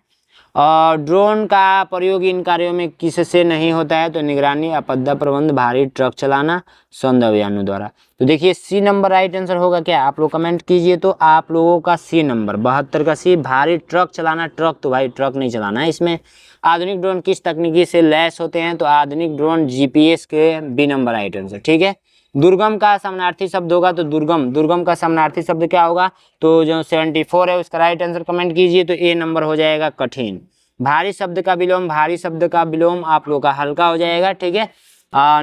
और ड्रोन का प्रयोग इन कार्यों में किससे नहीं होता है, तो निगरानी, आपदा प्रबंध, भारी ट्रक चलाना, सौंदर्य अभियानों द्वारा। तो देखिए सी नंबर राइट आंसर होगा क्या, आप लोग कमेंट कीजिए। तो आप लोगों का सी नंबर 72 का सी, भारी ट्रक चलाना, ट्रक तो भाई ट्रक नहीं चलाना है इसमें। आधुनिक ड्रोन किस तकनीकी से लैस होते हैं, तो आधुनिक ड्रोन जीपीएस के, बी नंबर राइट आंसर, ठीक है। दुर्गम का समानार्थी शब्द होगा, तो दुर्गम का समानार्थी शब्द क्या होगा, तो जो 74 है उसका राइट आंसर कमेंट कीजिए। तो ए नंबर हो जाएगा कठिन। भारी शब्द का विलोम, भारी शब्द का विलोम आप लोग का हल्का हो जाएगा, ठीक है।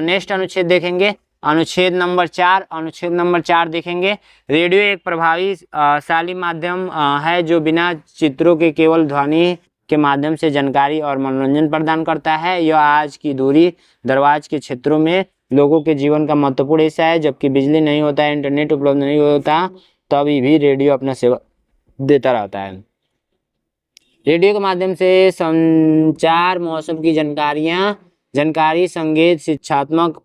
नेक्स्ट अनुच्छेद देखेंगे, अनुच्छेद नंबर 4। अनुच्छेद नंबर 4 देखेंगे, रेडियो एक प्रभावशाली माध्यम है जो बिना चित्रों के केवल ध्वनि के माध्यम से जानकारी और मनोरंजन प्रदान करता है। यह आज की दूरी दराज के क्षेत्रों में लोगों के जीवन का महत्वपूर्ण हिस्सा है। जबकि बिजली नहीं होता है, इंटरनेट उपलब्ध नहीं होता, तभी भी रेडियो अपना सेवा देता रहता है। रेडियो के माध्यम से संचार, मौसम की जानकारी, संगीत, शिक्षात्मक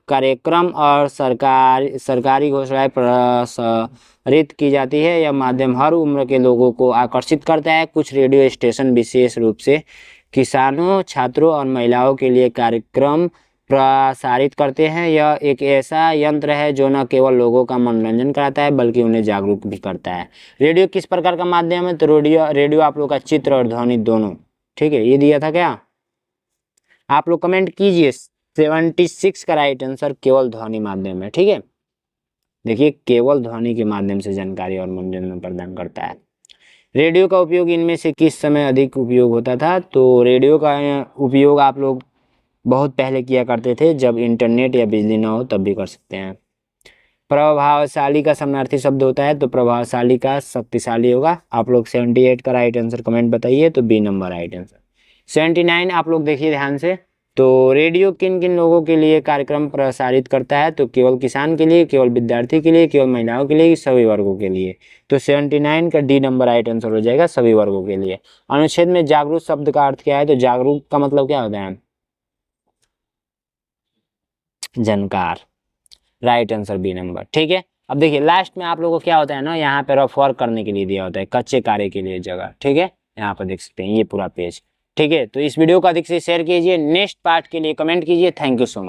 कार्यक्रम और सरकारी घोषणाएं प्रसारित की जाती है। यह माध्यम हर उम्र के लोगों को आकर्षित करता है। कुछ रेडियो स्टेशन विशेष रूप से किसानों, छात्रों और महिलाओं के लिए कार्यक्रम प्रसारित करते हैं। यह एक ऐसा यंत्र है जो न केवल लोगों का मनोरंजन कराता है बल्कि उन्हें जागरूक भी करता है। रेडियो किस प्रकार का माध्यम है, तो रेडियो आप लोग का चित्र और ध्वनि दोनों, ठीक है, ये दिया था क्या, आप लोग कमेंट कीजिए। 76 का राइट आंसर केवल ध्वनि माध्यम है, ठीक है। देखिए केवल ध्वनि के माध्यम से जानकारी और मनोरंजन प्रदान करता है। रेडियो का उपयोग इनमें से किस समय अधिक उपयोग होता था? तो रेडियो का उपयोग आप लोग बहुत पहले किया करते थे, जब इंटरनेट या बिजली ना हो तब भी कर सकते हैं। प्रभावशाली का समानार्थी शब्द होता है, तो प्रभावशाली का शक्तिशाली होगा। आप लोग 78 का राइट आंसर कमेंट बताइए, तो बी नंबर राइट आंसर। 79 आप लोग देखिए ध्यान से, तो रेडियो किन किन लोगों के लिए कार्यक्रम प्रसारित करता है? तो केवल किसान के लिए, केवल विद्यार्थी के लिए, केवल महिलाओं के लिए, सभी वर्गों के लिए। तो 79 का डी नंबर राइट आंसर हो जाएगा, सभी वर्गों के लिए। अनुच्छेद में जागरूक शब्द का अर्थ क्या है? तो जागरूक का मतलब क्या होता है? जानकार, राइट आंसर बी नंबर। ठीक है, अब देखिए लास्ट में आप लोगों को क्या होता है ना, यहाँ पे रफ वर्क करने के लिए दिया होता है, कच्चे कार्य के लिए जगह। ठीक है, यहाँ पर देख सकते हैं ये पूरा पेज। ठीक है, तो इस वीडियो को अधिक से शेयर कीजिए, नेक्स्ट पार्ट के लिए कमेंट कीजिए। Thank you so much.